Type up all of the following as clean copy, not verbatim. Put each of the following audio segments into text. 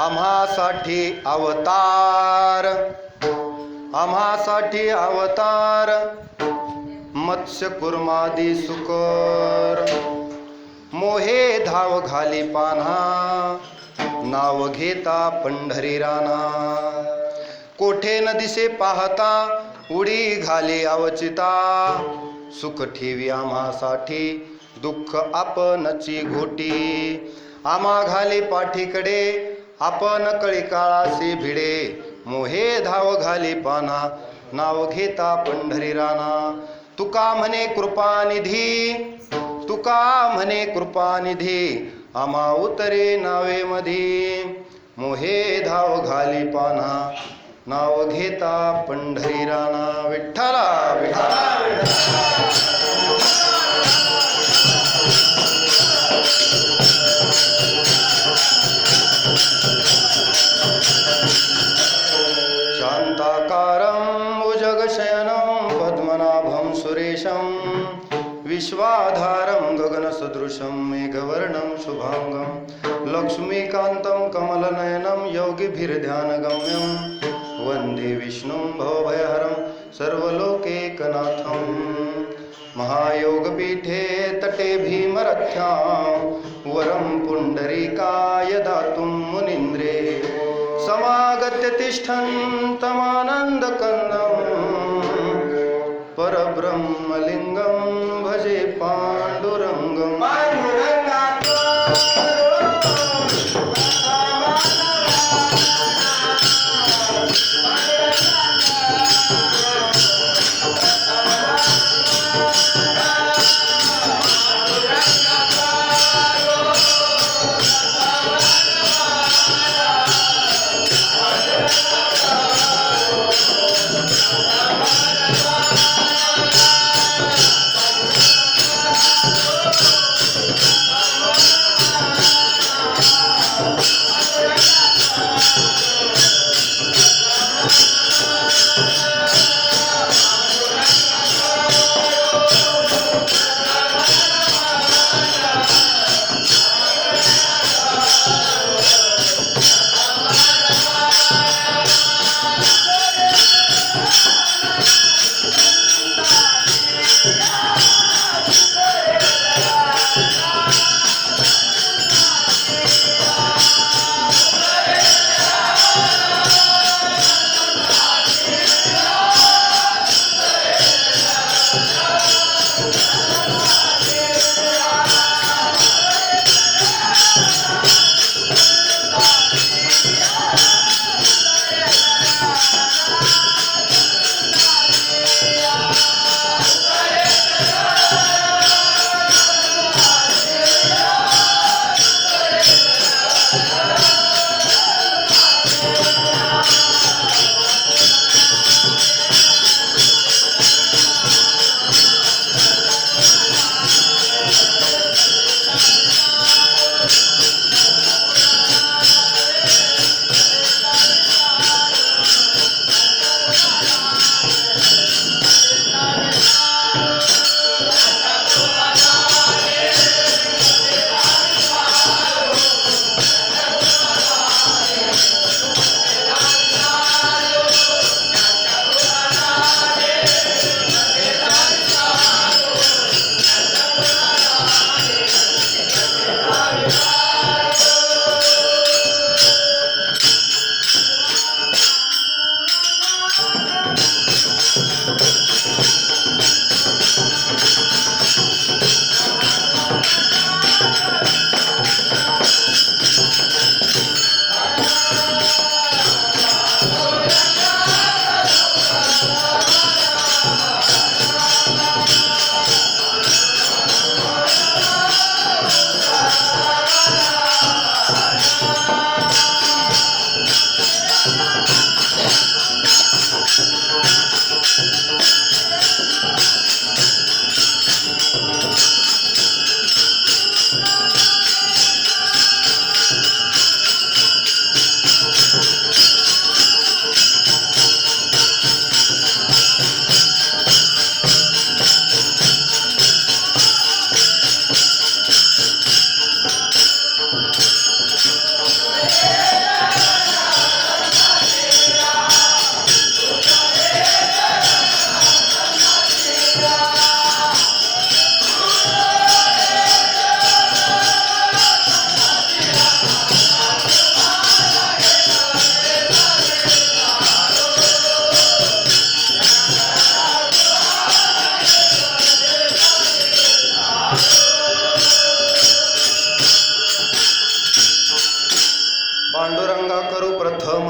आम्हासाठी अवतार, आम्हासाठी अवतार, मत्स्य कुर्मादी सुकर. मोहे धाव घाली पान्हा, नाव घेता पंढरी राना. कोठे न दिसे पाहता, उडी घाली अवचिता. सुख ठेवी आम्हासाठी, दुःख आपणची घोटी. आम्हा घाली पाठीकडे, आपण कळी काळाचे भिडे. मोहे धाव घाली पाना, नाव घेता पंढरी राना. तुका म्हणे कृपानिधी, तुका म्हणे कृपानिधी, आम्हा उतरे नावे मधी. मोहे धाव घाली पाना, नाव घेता पंढरी राना. विठ्ठला विठ्ठला. शांताकारं भुजगशयनं पद्मनाभं सुरेशं. विश्वाधारं गगनसदृशं मेघवर्णं शुभांगं. लक्ष्मीकान्तं कमलनयनं योगिभिर्ध्यानगम्यं. वन्दे विष्णुं भवभयहरं सर्वलोकैकनाथं. महायोगपीठे तटे भीमरथ्यां, वरं पुण्डरीकाय दातुं मुनीन्द्रे. समागत्य तिष्ठन्तमानन्दकन्दं, परब्रह्मलिङ्गं भजे पाण्डुरङ्गं. Yeah.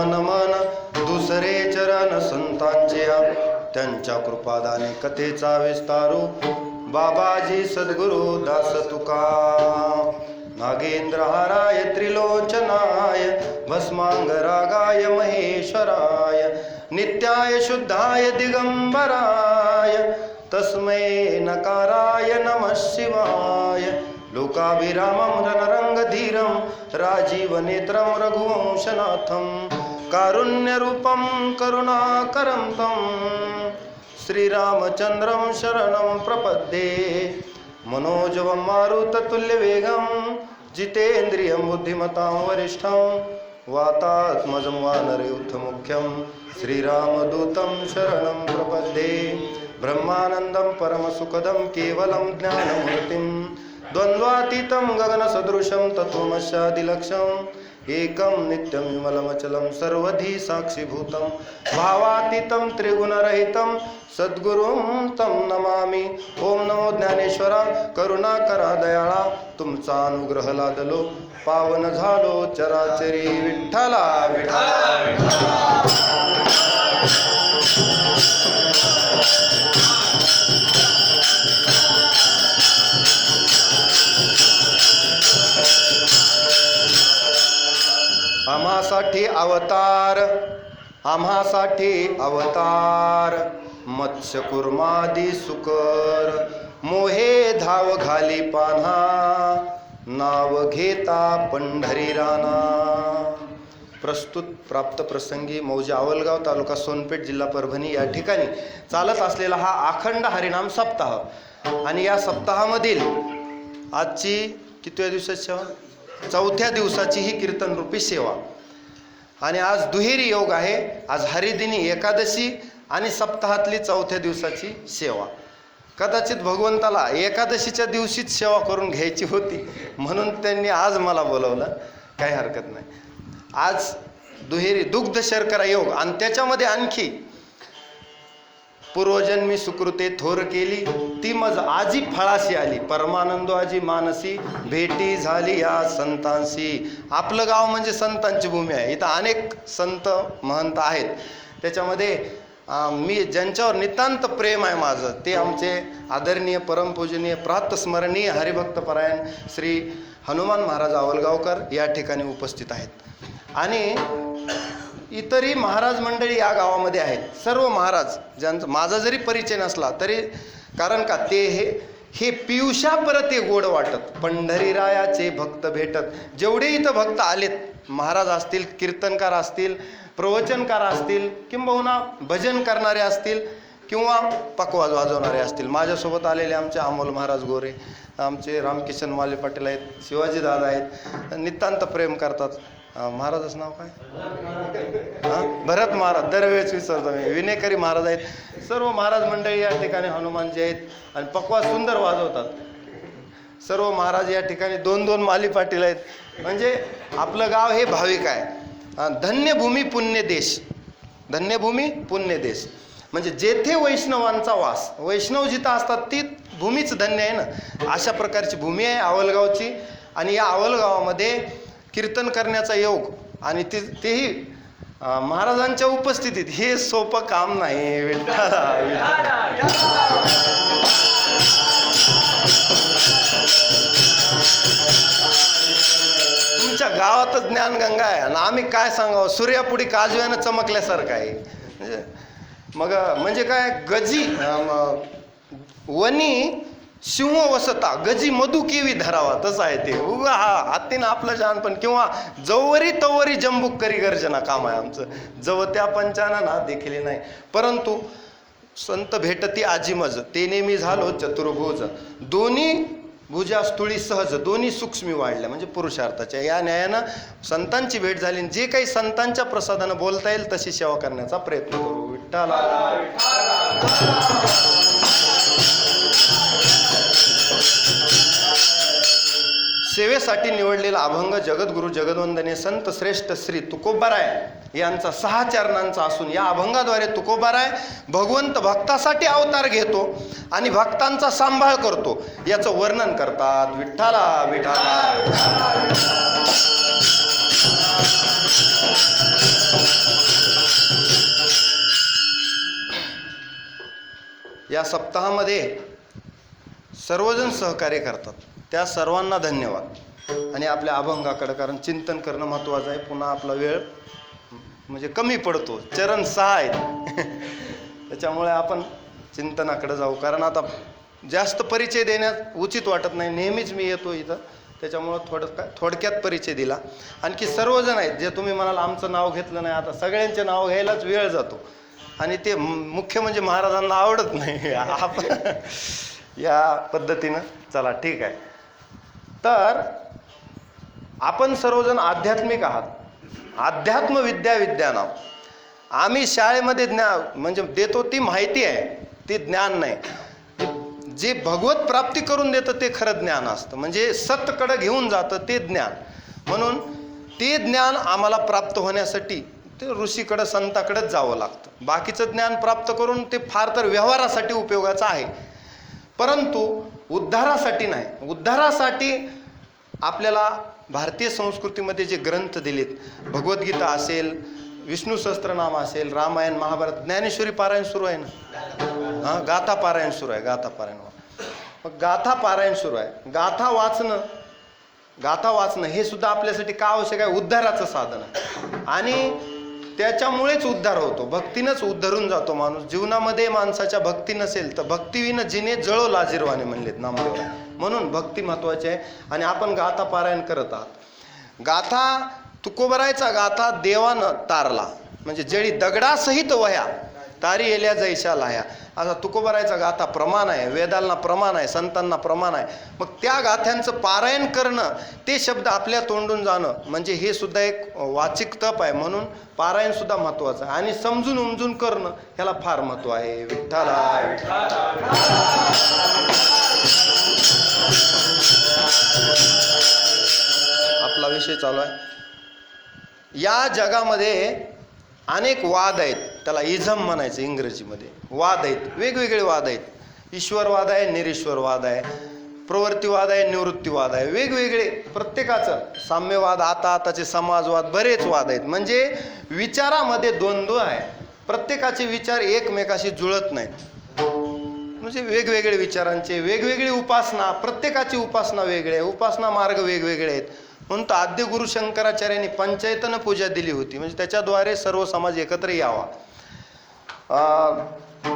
नमन दुसरे चरण संतांचे त्यांच्या कृपादाने कथेचा विस्तारू बाबाजी सद्गुरु दास तुका नागेंद्रहाराय त्रिलोचनाय भस्मांगरागाय महेश्वराय नित्याय शुद्धाय दिगंबराय तस्मै नकाराय नमः शिवाय लोकाभिरामं रणरंगधीरं राजीवनेत्रं रघुवंशनाथं कारुण्यरूपं करुणाकरं तं श्रीरामचन्द्रं शरणं प्रपद्ये मनोजवं मारुततुल्यवेगं जितेन्द्रियं बुद्धिमतां वरिष्ठं वातात्मजं वानरयूथमुख्यं श्रीरामदूतं शरणं प्रपद्ये ब्रह्मानन्दं परमसुखदं केवलं ज्ञानमूर्तिं द्वन्द्वातीतं गगनसदृशं तत्त्वमस्यादिलक्ष्यम् एकं नित्यं विमलमचलं सर्वधी साक्षीभूतं भावातीतं त्रिगुणरहितं सद्गुरुं तं नमामि। ओम नमो ज्ञानेश्वरा करुणाकरा दयाळा तुमचा अनुग्रह लादलो पावन झालो चराचरी विठ्ठला विठ्ठला आम्हासाठी अवतार आम्हासाठी अवतार मत्स्य कुर्मादी सुकर मोहे धाव घाली पान्हा नाव घेता पंढरी राणा। प्रस्तुत प्राप्त प्रसंगी मौजे आवलगाव तालुका सोनपेठ जिल्हा परभणी या ठिकाणी चालत असलेला हा अखंड हरिनाम सप्ताह आणि या सप्ताहामधील आजची कितव्या दिवसाची सेवा चौथ्या दिवसाची ही कीर्तन रूपी सेवा आणि आज दुहेरी योग आहे। आज हरिदिनी एकादशी आणि सप्ताहातली चौथ्या दिवसाची सेवा। कदाचित भगवंताला एकादशीच्या दिवशीच सेवा करून घ्यायची होती म्हणून त्यांनी आज मला बोलवलं, काही हरकत नाही। आज दुहेरी दुग्ध शर्करा योग आणि त्याच्यामध्ये आणखी पूर्वजन्मी सुकृते थोर केली ती मज आजी फळाशी आली परमानंदो आजी मानसी भेटी झाली या संतांशी। आपलं गाव म्हणजे संतांची भूमी आहे। इथं अनेक संत महंत आहेत, त्याच्यामध्ये मी ज्यांच्यावर नितांत प्रेम आहे माझं ते आमचे आदरणीय परमपूजनीय प्रातस्मरणीय हरिभक्तपरायण श्री हनुमान महाराज आवलगावकर या ठिकाणी उपस्थित आहेत आणि इतरही महाराज मंडळी या गावामध्ये आहेत। सर्व महाराज ज्यांचा माझा जरी परिचय नसला तरी कारण का ते हे पियुषा परत गोड वाटत पंढरीरायाचे भक्त भेटत। जेवढे इथं भक्त आलेत महाराज असतील, कीर्तनकार असतील, प्रवचनकार असतील, किंबहुना भजन करणारे असतील किंवा पकवाज वाजवणारे असतील। माझ्यासोबत आलेले आमचे अमोल महाराज गोरे, आमचे रामकिशन माले पाटील आहेत, शिवाजी दादा आहेत, नितांत प्रेम करतात। महाराजाचं नाव काय? भरत महाराज, दरवेळेस विसरतो मी। विनेकरी महाराज आहेत। सर्व महाराज मंडळी या ठिकाणी हनुमानजी आहेत आणि पकवाज सुंदर वाजवतात। सर्व महाराज या ठिकाणी दोन दोन माली पाटील आहेत। म्हणजे आपलं गाव हे भाविक आहे। धन्यभूमी पुण्य देश, धन्यभूमी पुण्य देश म्हणजे जेथे वैष्णवांचा वास, वैष्णव जिथं असतात ती भूमीच धन्य आहे ना। अशा प्रकारची भूमी आहे आवलगावची आणि या आवलगावामध्ये कीर्तन करण्याचा योग आणि तेही महाराजांच्या उपस्थितीत हे सोपं काम नाही। विठ्ठला तुमच्या गावातच ज्ञानगंगा आहे आणि आम्ही काय सांगावं, सूर्यापुढे काजव्यानं चमकल्यासारखं आहे। मग म्हणजे काय, गजी वनी सिंह वसता गजी मधु केवी धरावा तसं आहे ते। उगा हा हातीनं आपलं शहाणपण किंवा जवरी तवरी जंबूक करी गर्जना काम आहे आमचं। जवत्या पंचाना देखील नाही परंतु संत भेटती आजीमज ते नेहमी झालो चतुर्भुज दोन्ही भुजा स्तुळी सहज दोन्ही सूक्ष्मी वाढल्या म्हणजे पुरुषार्थाच्या। या न्यायानं संतांची भेट झाली, जे काही संतांच्या प्रसादानं बोलता येईल तशी सेवा करण्याचा प्रयत्न करू। विठ्ठला सेवेसाठी निवडलेला अभंग जगद्गुरु जगदवंदनीय संत श्रेष्ठ श्री तुकोबाराय यांचा 6 चरणांचा असून या अभंगाद्वारे तुकोबाराय भगवंत भक्तासाठी अवतार घेतो आणि भक्तांचा सांभाळ करतो याचं वर्णन करतात। विठ्ठला विठ्ठला सप्ताहामध्ये सर्वजण सहकार्य करतात, त्या सर्वांना धन्यवाद. आणि आपल्या अभंगाकडे, कारण चिंतन करणं महत्त्वाचं आहे. पुन्हा आपला वेळ म्हणजे कमी पडतो, चरण 6 आहेत त्याच्यामुळे आपण चिंतनाकडे जाऊ. कारण आता जास्त परिचय देण्यात उचित वाटत नाही, नेहमीच मी येतो इथं, त्याच्यामुळं थोडक्यात परिचय दिला. आणखी सर्वजण आहेत जे तुम्ही म्हणाल आमचं नाव घेतलं नाही, आता सगळ्यांचे नाव घ्यायलाच वेळ जातो आणि ते मुख्य म्हणजे महाराजांना आवडत नाही आपण या पद्धतीनं. चला ठीक आहे. तर आपण सर्वजण आध्यात्मिक आहात. अध्यात्म विद्या विज्ञान. आम्ही शाळेमध्ये म्हणजे देतो ती माहिती आहे, ती ज्ञान नाही. जे भगवत प्राप्ती करून देतं ते खरं ज्ञान असतं, म्हणजे सतकडं घेऊन जातं ते ज्ञान. म्हणून ते ज्ञान आम्हाला प्राप्त होण्यासाठी ते ऋषीकडं संताकडेच जावं लागतं. बाकीचं ज्ञान प्राप्त करून ते फार तर व्यवहारासाठी उपयोगाचं आहे, परंतु उद्धारासाठी नाही. उद्धारासाठी आपल्याला भारतीय संस्कृतीमध्ये जे ग्रंथ दिलेत, भगवद्गीता असेल, विष्णू सहस्त्रनाम असेल, रामायण, महाभारत, ज्ञानेश्वरी पारायण सुरू आहे ना, हां, गाथा पारायण सुरू आहे, गाथा पारायण. मग गाथा पारायण सुरू आहे. गाथा वाचणं हे सुद्धा आपल्यासाठी का आवश्यक आहे? उद्धाराचं साधन आहे. आणि त्याच्यामुळेच उद्धार होतो, भक्तीनंच उद्धरून जातो माणूस. जीवनामध्ये माणसाच्या भक्ती नसेल तर भक्तीविन जिने जळो लाजिरवाने म्हणलेत नामदेव. म्हणून भक्ती महत्वाची आहे. आणि आपण गाथा पारायण करत आहात. गाथा तुकोबरायचा गाथा देवानं तारला, म्हणजे जळी दगडासहित वह्या तारी येल्या जैशा लाह्या. आता तुकोबरायचा गाथा प्रमाण आहे, वेदांना प्रमाण आहे, संतांना प्रमाण आहे. मग त्या गाथ्यांचं पारायण करणं, ते शब्द आपल्या तोंडून जाणं, म्हणजे हे सुद्धा एक वाचिक तप आहे. म्हणून पारायण सुद्धा महत्वाचं आहे. आणि समजून उमजून करणं ह्याला फार महत्व आहे. विठ्ठला आपला विषय चालू आहे. या जगामध्ये अनेक वाद आहेत, त्याला इझम म्हणायचं इंग्रजीमध्ये. वाद आहेत, वेगवेगळे वाद आहेत. ईश्वरवाद आहे, निरीश्वरवाद आहे, प्रवृत्तीवाद आहे, निवृत्तीवाद आहे, वेगवेगळे प्रत्येकाचं. साम्यवाद, आताचे समाजवाद, बरेच वाद आहेत. म्हणजे विचारामध्ये द्वंद्व आहे, प्रत्येकाचे विचार एकमेकाशी जुळत नाहीत. म्हणजे वेगवेगळे विचारांचे, वेगवेगळी उपासना, प्रत्येकाची उपासना वेगळी आहे, उपासना मार्ग वेगवेगळे आहेत. म्हणून तर आद्य गुरु शंकराचार्यांनी पंचायतन पूजा दिली होती, म्हणजे त्याच्याद्वारे सर्व समाज एकत्र यावा.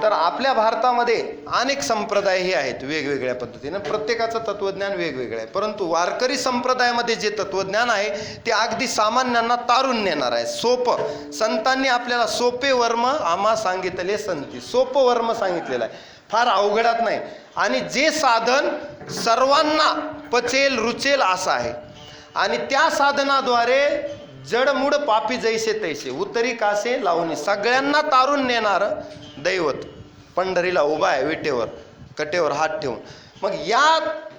तर आपल्या भारतामध्ये अनेक संप्रदाय हे आहेत वेगवेगळ्या पद्धतीनं, प्रत्येकाचं तत्वज्ञान वेगवेगळं आहे. परंतु वारकरी संप्रदायामध्ये जे तत्वज्ञान आहे ते अगदी सामान्यांना तारून नेणार आहे, सोपं. संतांनी आपल्याला सोपे वर्म आम्हा सांगितले संती, सोपं वर्म सांगितलेलं आहे, फार अवघडात नाही. आणि जे साधन सर्वांना पचेल रुचेल असं आहे. आणि त्या साधनाद्वारे जडमूड पापी जैसे तैसे उतरी कासे लावणी, सगळ्यांना तारून नेणारं दैवत पंढरीला उभा आहे, विटेवर कटेवर हात ठेवून. मग या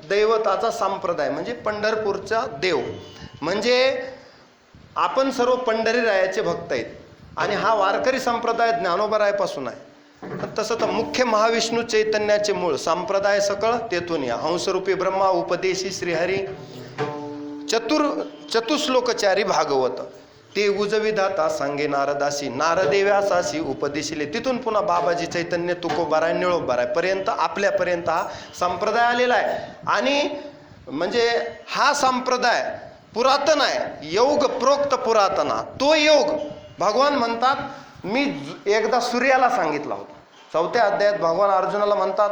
दैवताचा संप्रदाय म्हणजे पंढरपूरचा देव, म्हणजे आपण सर्व पंढरीरायाचे भक्त आहेत. आणि हा वारकरी संप्रदाय ज्ञानोबरायापासून आहे. तसं तर मुख्य महाविष्णू चैतन्याचे मूळ संप्रदाय सकळ तेथून या. हंसरूपी ब्रह्मा उपदेशी श्रीहरी चतुश्लोकचारी भागवत, ते उजविधाता सांगे नारदासी, नारदे व्यासासी उपदेशिले. तिथून पुन्हा बाबाजी चैतन्य तुकोबाराय निळोबाराय पर्यंत आपल्यापर्यंत हा संप्रदाय आलेला आहे. आणि म्हणजे हा संप्रदाय पुरातन आहे, योग प्रोक्त पुरातना. तो योग भगवान म्हणतात, मी एकदा सूर्याला सांगितला होता. 4थ्या अध्यायात भगवान अर्जुनाला म्हणतात,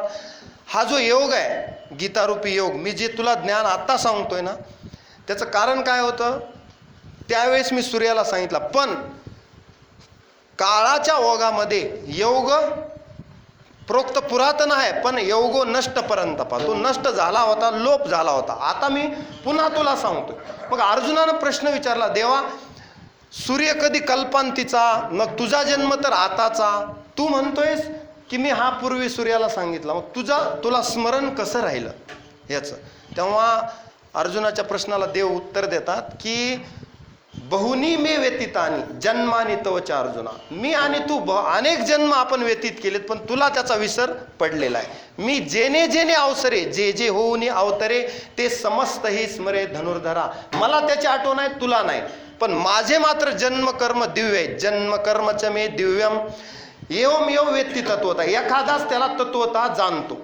हा जो योग आहे गीतारूपी योग, मी जे तुला ज्ञान आत्ता सांगतोय ना, त्याचं कारण काय होतं त्यावेळेस मी सूर्याला सांगितलं. पण काळाच्या ओघामध्ये योग प्रोक्त पुरातन आहे, पण योगो नष्ट परंतपा, तो नष्ट झाला होता, लोप झाला होता. आता मी पुन्हा तुला सांगतोय. मग अर्जुनानं प्रश्न विचारला, देवा सूर्य कधी कल्पांतीचा, मग तुझा जन्म तर आताचा. तू म्हणतोयस की मी हा पूर्वी सूर्याला सांगितला, मग तुला स्मरण कसं राहिलं याचं? तेव्हा अर्जुनाच्या प्रश्नाला देव उत्तर देतात की बहुनी मे व्यतीतानी जन्मानी तवच्या अर्जुना, मी आणि तू अनेक जन्म आपण व्यतीत केलेत, पण तुला त्याचा विसर पडलेला आहे. मी जेने जेने अवसरे जे जे होऊनी अवतरे, ते समस्त ही स्मरे धनुर्धरा. मला त्याची आठवण आहे, तुला नाही. पण माझे मात्र जन्मकर्म दिव्य आहे. जन्मकर्मच मे दिव्यम एवमेव वेत्ती तत्वता, एखादाच त्याला तत्वता जाणतो.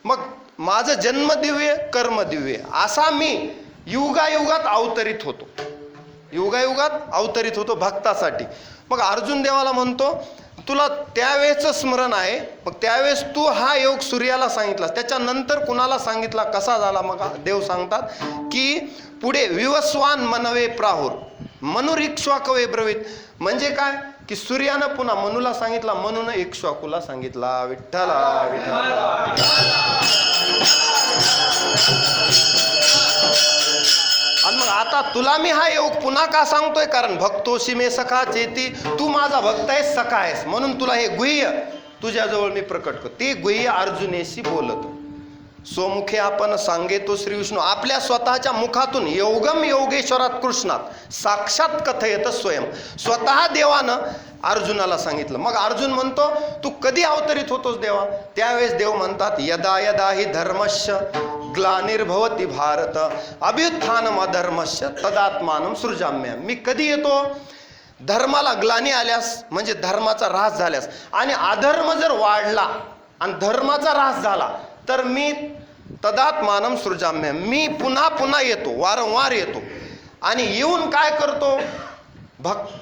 मग माझं जन्म दिव्य कर्म दिव्य असा मी युगायुगात अवतरित होतो, युगायुगात अवतरित होतो भक्तासाठी. मग अर्जुन देवाला म्हणतो तुला त्यावेळेचं स्मरण आहे, मग त्यावेळेस तू हा योग सूर्याला सांगितला, त्याच्यानंतर कुणाला सांगितला, कसा झाला? मग देव सांगतात की पुढे विवस्वान मनवे प्राहुर मनुरिक्ष्वाकवे ब्रवीत. म्हणजे काय की सूर्यानं पुन्हा मनुला सांगितला, मनुनं इक्ष्वाकुला सांगितला. विठ्ठला विठ्ठला. आणि मग आता तुला मी हा योग पुन्हा का सांगतोय? कारण भक्तोशी मे सखा चेती, तू माझा भक्त आहेस, सखा आहेस, म्हणून तुला हे गुह्य तुझ्याजवळ मी प्रकट करतो. ते गुह्य अर्जुनेशी बोलतो. स्वमुखे आपण सांगेतो श्री विष्णू, आपल्या स्वतःच्या मुखातून योगम योगेश्वरात कृष्णात साक्षात कथयत स्वयं. स्वतः देवानं अर्जुनाला सांगितलं. मग अर्जुन म्हणतो तू कधी अवतरित होतोस देवा? त्यावेळेस देव म्हणतात यदा यदा हि धर्मस्य ग्लानिर्भवती भारत अभ्युत्थानम अधर्मस्य तदात्मानं सृजाम्य. मी कधी येतो? धर्माला ग्लानी आल्यास, म्हणजे धर्माचा ऱ्हास झाल्यास, आणि अधर्म जर वाढला आणि धर्माचा ऱ्हास झाला तर मी तदात्मानं सृजाम्य, मी पुन्हा पुन्हा येतो, वारंवार येतो. आणि येऊन काय करतो?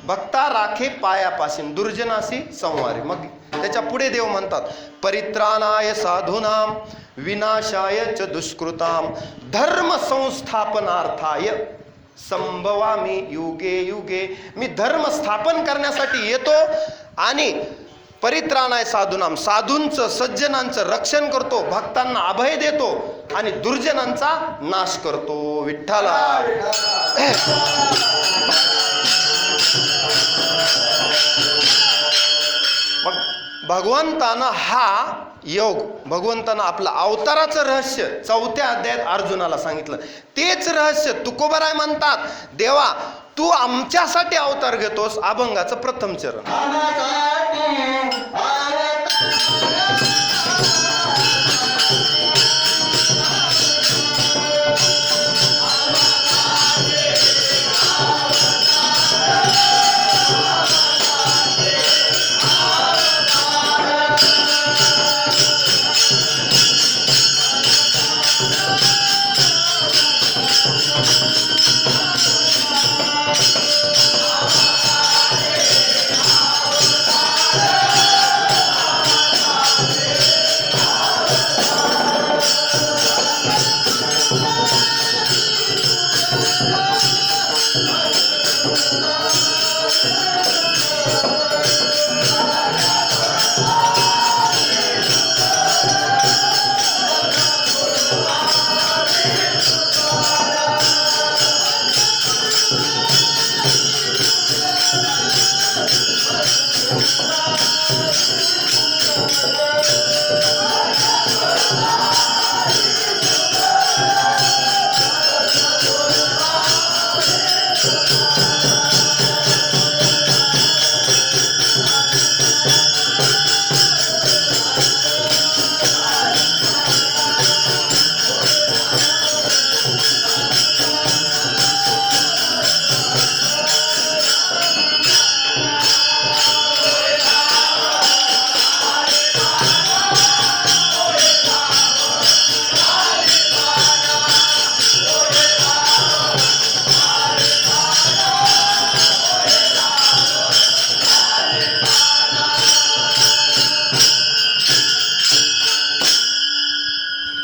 भक्ता राखे पायापासून दुर्जनाशी संवारी. मग त्याच्या पुढे देव म्हणतात परित्राणाय साधूनाम विनाशाय च दुष्कृताम धर्म संस्थापनार्थाय संभवामी युगे युगे. मी धर्म स्थापन करण्यासाठी येतो आणि परित्राणाय साधूनाम, साधूंचं सज्जनांचं रक्षण करतो, भक्तांना अभय देतो आणि दुर्जनांचा नाश करतो. विठ्ठला. मग भगवंतानं हा योग, भगवंतानं आपलं अवताराचं रहस्य 4थ्या अध्यायात अर्जुनाला सांगितलं. तेच रहस्य तुकोबराय म्हणतात देवा तू आमच्यासाठी अवतार घेतोस. अभंगाचं प्रथम चरण.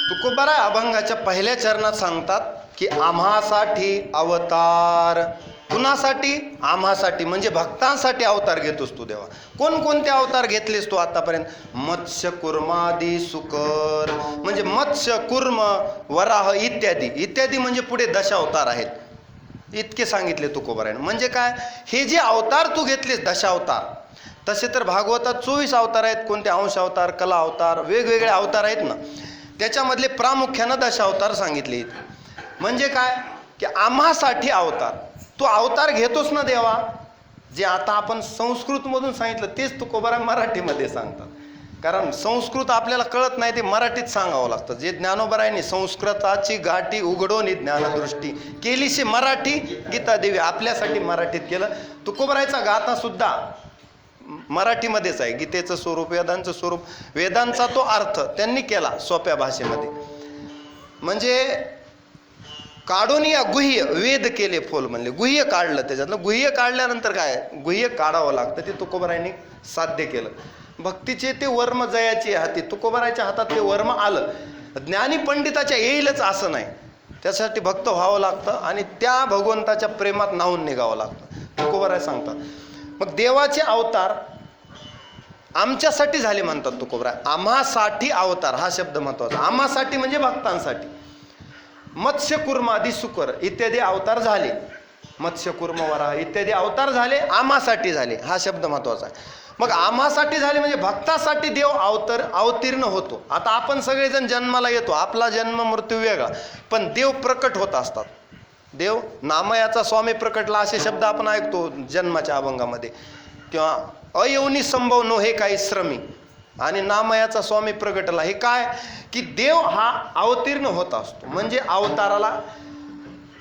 तुकोबारा अभंगाच्या पहिल्या चरणात सांगतात की आम्हासाठी अवतार. कुणासाठी? आम्हासाठी, म्हणजे भक्तांसाठी अवतार घेतोस तू देवा. कोणकोणते अवतार घेतलेस तू आतापर्यंत? मत्स्य कुर्मादी सुकर, म्हणजे मत्स्य कुर्म वराह इत्यादी इत्यादी, म्हणजे पुढे दशावतार आहेत. इतके सांगितले तुकोबारायनं. म्हणजे काय? हे जे अवतार तू घेतलेस दशावतार, तसे तर भागवतात 24 अवतार आहेत. कोणते? अंश अवतार, कला अवतार, वेगवेगळे अवतार आहेत ना. त्याच्यामधले प्रामुख्यानं दशावतार सांगितले. म्हणजे काय की आम्हासाठी अवतार. तू अवतार घेतोस ना देवा, जे आता आपण संस्कृतमधून सांगितलं तेच तुकोबाराय मराठीमध्ये सांगतात. कारण संस्कृत आपल्याला कळत नाही, ते मराठीत सांगावं लागतं. जे ज्ञानोबरायांनी संस्कृताची गाठी उघडोनी ज्ञानदृष्टी केलीशी मराठी गीतादेवी आपल्यासाठी मराठीत केलं. तुकोबारायचा गाथा सुद्धा मराठीमध्येच आहे. गीतेचं स्वरूप, वेदांचं स्वरूप, वेदांचा तो अर्थ त्यांनी केला सोप्या भाषेमध्ये. म्हणजे काढून या गुह्य, वेद केले फोल म्हणले, गुह्य काढलं. त्याच्यातलं गुह्य काढल्यानंतर काय, गुह्य काढावं लागतं, ते तुकोबारायांनी साध्य केलं. भक्तीचे ते वर्म जयाचे हाती, तुकोबाराच्या हातात ते वर्म आलं. ज्ञानी पंडिताच्या येईलच असं नाही, त्यासाठी भक्त व्हावं लागतं आणि त्या भगवंताच्या प्रेमात न्हावून निघावं लागतं. तुकोबाराय सांगतात. मग देवाचे अवतार आमच्यासाठी झाले म्हणतात तुकोबाराय. आम्हासाठी अवतार हा शब्द महत्वाचा. आम्हासाठी म्हणजे भक्तांसाठी. मत्स्य कुर्म आदी सुकर इत्यादी अवतार झाले, मत्स्य कुर्म वराह इत्यादी अवतार झाले, आम्हासाठी झाले हा शब्द महत्वाचा आहे. मग आम्हासाठी झाले म्हणजे भक्तासाठी देव अवतीर्ण होतो. आता आपण सगळेजण जन्माला येतो, आपला जन्म मृत्यू वेगळा, पण देव प्रकट होत असतात. देव नामयाचा स्वामी प्रकटला असे शब्द आपण ऐकतो जन्माच्या अभंगामध्ये, किंवा अयवनी संभव नो हे काही श्रमी, आणि नामयाचा स्वामी प्रकटला. हे काय की देव हा अवतीर्ण होत असतो. म्हणजे अवताराला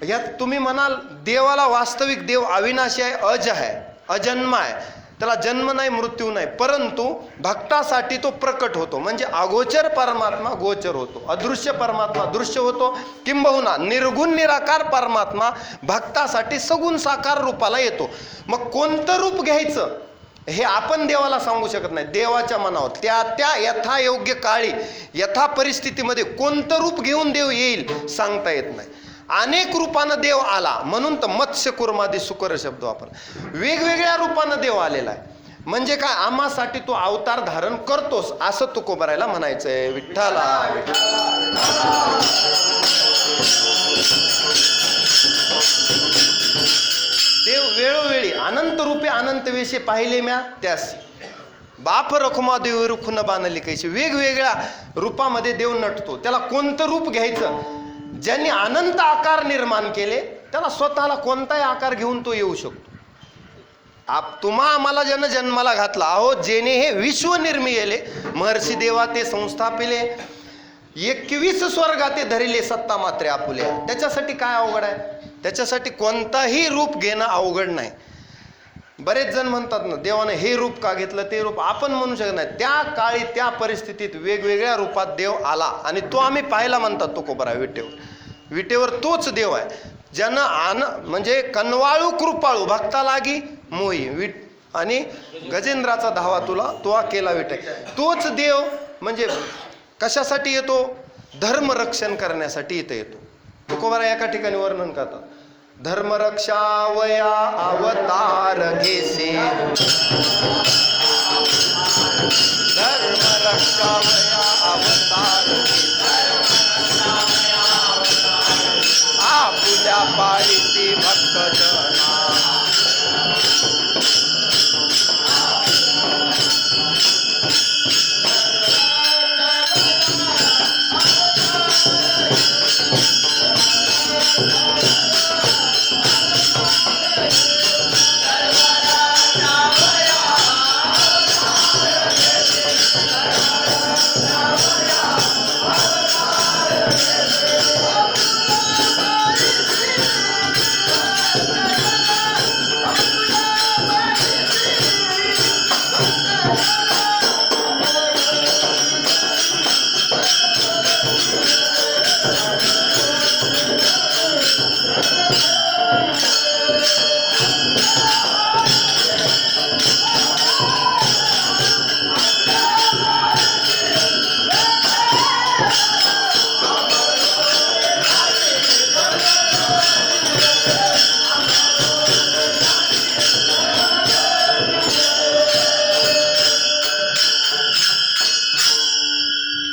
यात तुम्ही म्हणाल देवाला वास्तविक देव अविनाशी आहे, अज आहे, अजन्म आहे, त्याला जन्म नाही मृत्यू नाही, परंतु भक्तासाठी तो प्रकट होतो. म्हणजे अगोचर परमात्मा गोचर होतो, अदृश्य परमात्मा दृश्य होतो, किंबहुना निर्गुण निराकार परमात्मा भक्तासाठी सगुण साकार रूपाला येतो. मग कोणतं रूप घ्यायचं हे आपण देवाला सांगू शकत नाही. देवाच्या मनावर त्या यथायोग्य काळी यथा परिस्थितीमध्ये कोणतं रूप घेऊन देव येईल सांगता येत नाही. अनेक रूपानं देव आला म्हणून तर मत्स्य कुर्मादी सुकर शब्द वापरला. वेगवेगळ्या रूपानं देव आलेला आहे. म्हणजे काय, आम्हासाठी तो अवतार धारण करतोस असं तुकोबारायला म्हणायचंय. विठ्ठला देव वेळोवेळी अनंत रूपे अनंत वेशे पाहिले म्या त्यासी, बाप रखुमा देव रुखुन बांधली कैशी. वेगवेगळ्या रूपामध्ये देव नटतो. त्याला कोणतं रूप घ्यायचं, ज्यांनी अनंत आकार निर्माण केले त्याला स्वतःला कोणताही आकार घेऊन तो येऊ शकतो. तुम्हा आम्हाला ज्यानं जन्माला घातला, अहो जेने हे विश्व निर्मिले, महर्षी देवा ते संस्थापिले, 21 स्वर्गाते धरिले सत्ता मात्रे आपुल्या. त्याच्यासाठी काय अवघड आहे, त्याच्यासाठी कोणताही रूप घेणं अवघड नाही. बरेच जण म्हणतात ना देवाने हे रूप का घेतलं ते रूप, आपण म्हणू शकत नाही. त्या काळी त्या परिस्थितीत वेगवेगळ्या रूपात देव आला आणि तो आम्ही पाहायला म्हणतात तुकोबारा. विटेवर तोच देव आहे ज्यानं म्हणजे कनवाळू कृपाळू भक्ता लागी मोही आणि गजेंद्राचा धावा तुला तो केला विटे. तोच देव म्हणजे कशासाठी येतो, धर्मरक्षण करण्यासाठी इथं येतो. तुकोबारा एका ठिकाणी वर्णन करतात, धर्मरक्षावया अवतार घेसे, धर्मरक्षावया अवतार आपुल्या पाळीसी भक्त जना.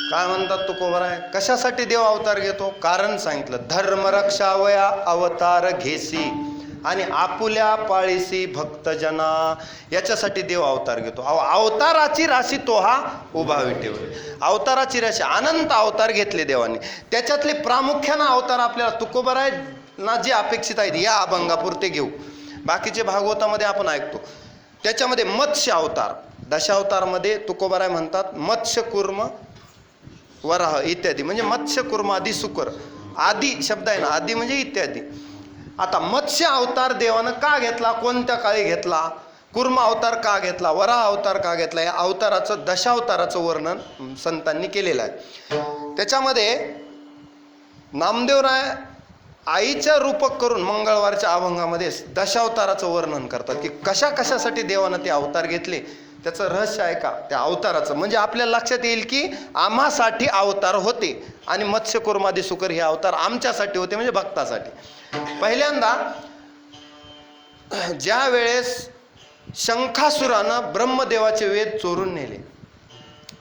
काय म्हणतात तुकोबाराय, कशासाठी देव अवतार घेतो, कारण सांगितलं. धर्मरक्षावया अवतार घेसी आणि आपुल्या पाळीसी भक्तजना, याच्यासाठी देव अवतार घेतो. अवताराची राशी तो हा उभा विटेवर. अवताराची राशी अनंत अवतार घेतले देवाने. त्याच्यातले प्रामुख्यानं अवतार आपल्याला तुकोबारायना जे अपेक्षित आहेत या अभंगापुरते घेऊ. बाकीचे भागवतामध्ये आपण ऐकतो. त्याच्यामध्ये मत्स्य अवतार, दशावतारमध्ये तुकोबाराय म्हणतात मत्स्य कुर्म वराह इत्यादी. म्हणजे मत्स्य कुर्म आदी सुकर, आदी शब्द आहे ना, आदी म्हणजे इत्यादी. आता मत्स्य अवतार देवानं का घेतला, कोणत्या काळी घेतला, कुर्म अवतार का घेतला, वराह अवतार का घेतला, या अवताराचं दशावताराचं वर्णन संतांनी केलेलं आहे. त्याच्यामध्ये नामदेवराय आईच्या रूपक करून मंगळवारच्या अभंगामध्ये दशावताराचं वर्णन करतात की कशा कशासाठी देवानं ते अवतार घेतले. त्याचं रहस्य आहे का त्या अवताराचं, म्हणजे आपल्याला लक्षात येईल की आम्हासाठी अवतार होते आणि मत्स्य कुर्मादी सुकर हे अवतार आमच्यासाठी होते, म्हणजे भक्तासाठी. पहिल्यांदा ज्या वेळेस शंखासुरानं ब्रह्मदेवाचे वेद चोरून नेले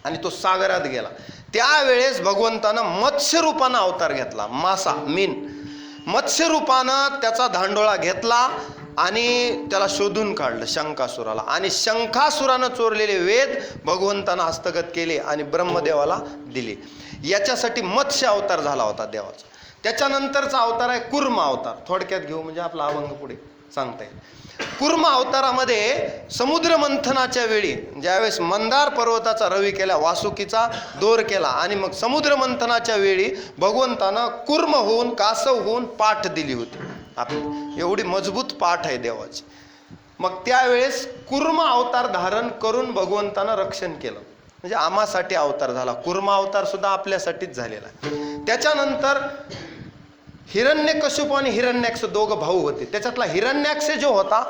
आणि तो सागरात गेला, त्यावेळेस भगवंतानं मत्स्य रूपानं अवतार घेतला. मासा, मीन मत्स्य रूपानं त्याचा धांडोळा घेतला आणि त्याला शोधून काढलं शंखासुराला, आणि शंखासुरानं चोरलेले वेद भगवंतानं हस्तगत केले आणि ब्रह्मदेवाला दिले. याच्यासाठी मत्स्य अवतार झाला होता देवाचा. त्याच्यानंतरचा अवतार आहे कुर्म अवतार. थोडक्यात घेऊ म्हणजे आपला अभंग पुढे सांगता येईल. कुर्म अवतारामध्ये समुद्र मंथनाच्या वेळी ज्यावेळेस मंदार पर्वताचा रवी केला, वासुकीचा दोर केला, आणि मग समुद्र मंथनाच्या वेळी भगवंतानं कुर्म होऊन, कासव होऊन पाठ दिली होती. आपली एवढी मजबूत पाठ आहे देवाची. मग त्यावेळेस कुर्म अवतार धारण करून भगवंतानं रक्षण केलं, म्हणजे आम्हासाठी अवतार झाला. कुर्म अवतार सुद्धा आपल्यासाठीच झालेला आहे. त्याच्यानंतर हिरण्यकश्यप आणि हिरण्याक्ष दोघं भाऊ होते. त्याच्यातला हिरण्याक्ष जो होता,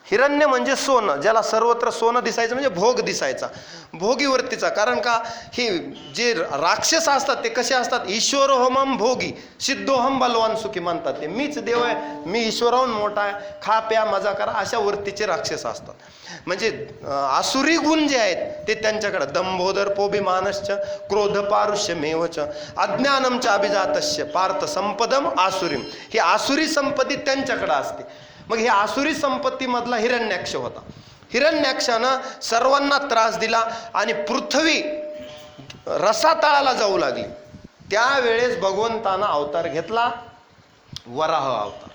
हिरण्य म्हणजे सोनं, ज्याला सर्वत्र सोनं दिसायचं, म्हणजे भोग दिसायचा, भोगीवरतीचा. कारण का हे जे राक्षस असतात ते कसे असतात, ईश्वरोहमम भोगी सिद्धोहम बलवान सुखी म्हणतात. ते मीच देव आहे, मी ईश्वराहून मोठा आहे, खा प्या मजा करा, अशा वृत्तीचे राक्षस असतात. म्हणजे आसुरी गुण जे आहेत ते त्यांच्याकडे दंभोदर पोभिमानश्च क्रोध पारुष्य मेवच अज्ञानमच्या अभिजातस्य पार्थ संपदम आसुरीम. ही आसुरी संपत्ती त्यांच्याकडे असते. मग हे आसुरी संपत्तीमधला हिरण्याक्ष होता. हिरण्याक्षानं सर्वांना त्रास दिला आणि पृथ्वी रसातळाला जाऊ लागली. त्यावेळेस भगवंतानं अवतार घेतला वराह अवतार.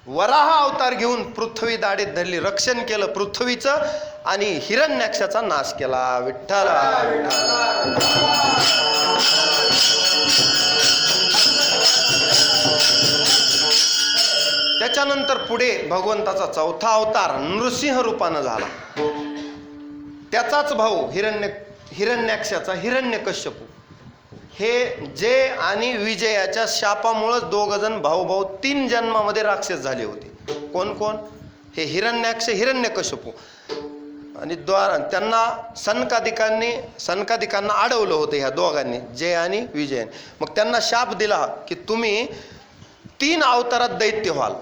वराह अवतार घेऊन पृथ्वी दाढीत धरली, रक्षण केलं पृथ्वीचं आणि हिरण्याक्षाचा नाश केला. विठ्ठल. त्याच्यानंतर पुढे भगवंताचा चौथा अवतार नृसिंह रूपानं झाला. त्याचाच भाऊ हिरण्याक्षाचा हिरण्यकश्यपू. हे जय आणि विजयाच्या शापामुळेच दोघ जण भाऊ 3 जन्मामध्ये राक्षस झाले होते. कोण कोण? हे हिरण्याक्ष हिरण्यकश्यपू. आणि त्यांना सनकादिकांना अडवलं होतं ह्या दोघांनी, जय आणि विजयाने. मग त्यांना शाप दिला की तुम्ही 3 अवतारात दैत्य व्हाल.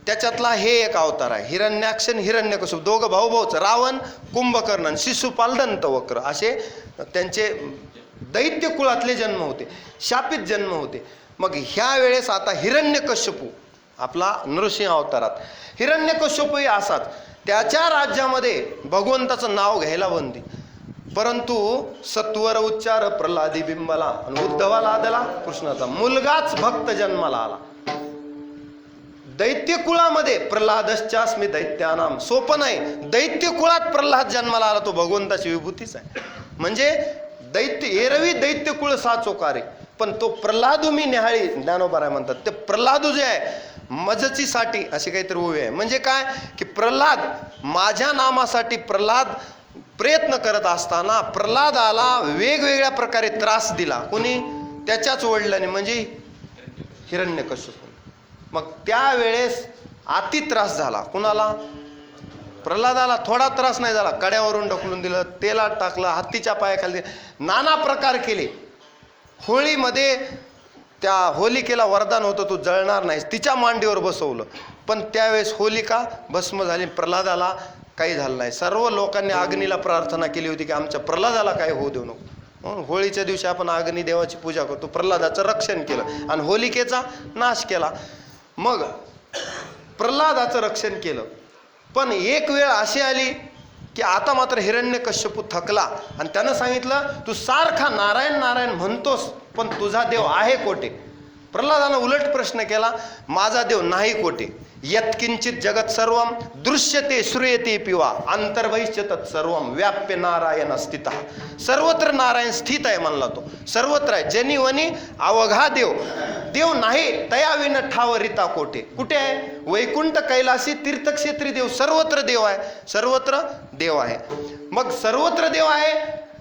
त्याच्यातला हे एक अवतार आहे हिरण्याक्ष आणि हिरण्यकश्यप, दोघं भाऊच. रावण, कुंभकर्ण आणि शिशुपाल दंतवक्र असे त्यांचे दैत्य कुळातले जन्म होते, शापित जन्म होते. मग ह्या वेळेस आता हिरण्यकश्यपू आपला नृसिंह अवतारात. हिरण्यकश्यपूही असाच, त्याच्या राज्यामध्ये भगवंताचं नाव घ्यायला बंदी, परंतु सत्वर उच्चार प्रल्हादी बिंबला आणि उद्धवाला आदला कृष्णाचा मुलगाच भक्त जन्माला आला. दैत्य कुळामध्ये प्रल्हादश्चास्मी दैत्यानाम. सोपं नाही, दैत्य कुळात प्रल्हाद जन्माला आला, तो भगवंताची विभूतीच आहे. म्हणजे दैत्य एरवी दैत्य कुळ साचोकारे, पण तो प्रल्हादू मी न्याहाळी ज्ञानोबा म्हणतात. ते प्रल्हादू जे आहे मजची साठी अशी काहीतरी उभी आहे. म्हणजे काय की प्रल्हाद माझ्या नामासाठी प्रल्हाद प्रयत्न करत असताना प्रल्हादाला वेगवेगळ्या प्रकारे त्रास दिला. कोणी? त्याच्याच वडिलांनी, म्हणजे हिरण्यकश्यप. मग त्यावेळेस अति त्रास झाला. कुणाला? प्रल्हादाला. थोडा त्रास नाही झाला, कड्यावरून ढकलून दिलं, तेलात टाकलं, हत्तीच्या पायाखाली नाना प्रकार केले. होळीमध्ये त्या होलिकेला वरदान होतं तू जळणार नाहीस, तिच्या मांडीवर बसवलं, पण त्यावेळेस होलिका भस्म झाली, प्रल्हादाला काही झालं नाही. सर्व लोकांनी अग्नीला प्रार्थना केली होती की आमच्या प्रल्हादाला काही होऊ देऊ नको. म्हणून होळीच्या दिवशी आपण अग्नी देवाची पूजा करतो. प्रल्हादाचं रक्षण केलं आणि होलिकेचा नाश केला. मग प्रल्हादाचं रक्षण केलं. पण एक वेळ अशी आली की आता मात्र हिरण्यकश्यपू थकला आणि त्यानं सांगितलं तू सारखा नारायण नारायण म्हणतोस, पण तुझा देव आहे कोठे? प्रल्हादानं उलट प्रश्न केला, माझा देव नाही कोठे? यत्किंचित जगत सर्वम दृश्यते श्रूयते पिवा अंतर्बहिश्च तत्सर्वम व्याप्य नारायण स्थितः. सर्वत्र नारायण स्थित आहे म्हणला तो, सर्वत्र आहे. जनी वनी अवघा देव, देव नाही तयाविन ठावरिता कोठे. कुठे आहे? वैकुंठ कैलासी तीर्थक्षेत्री देव, सर्वत्र देव आहे, सर्वत्र देव आहे. मग सर्वत्र देव आहे,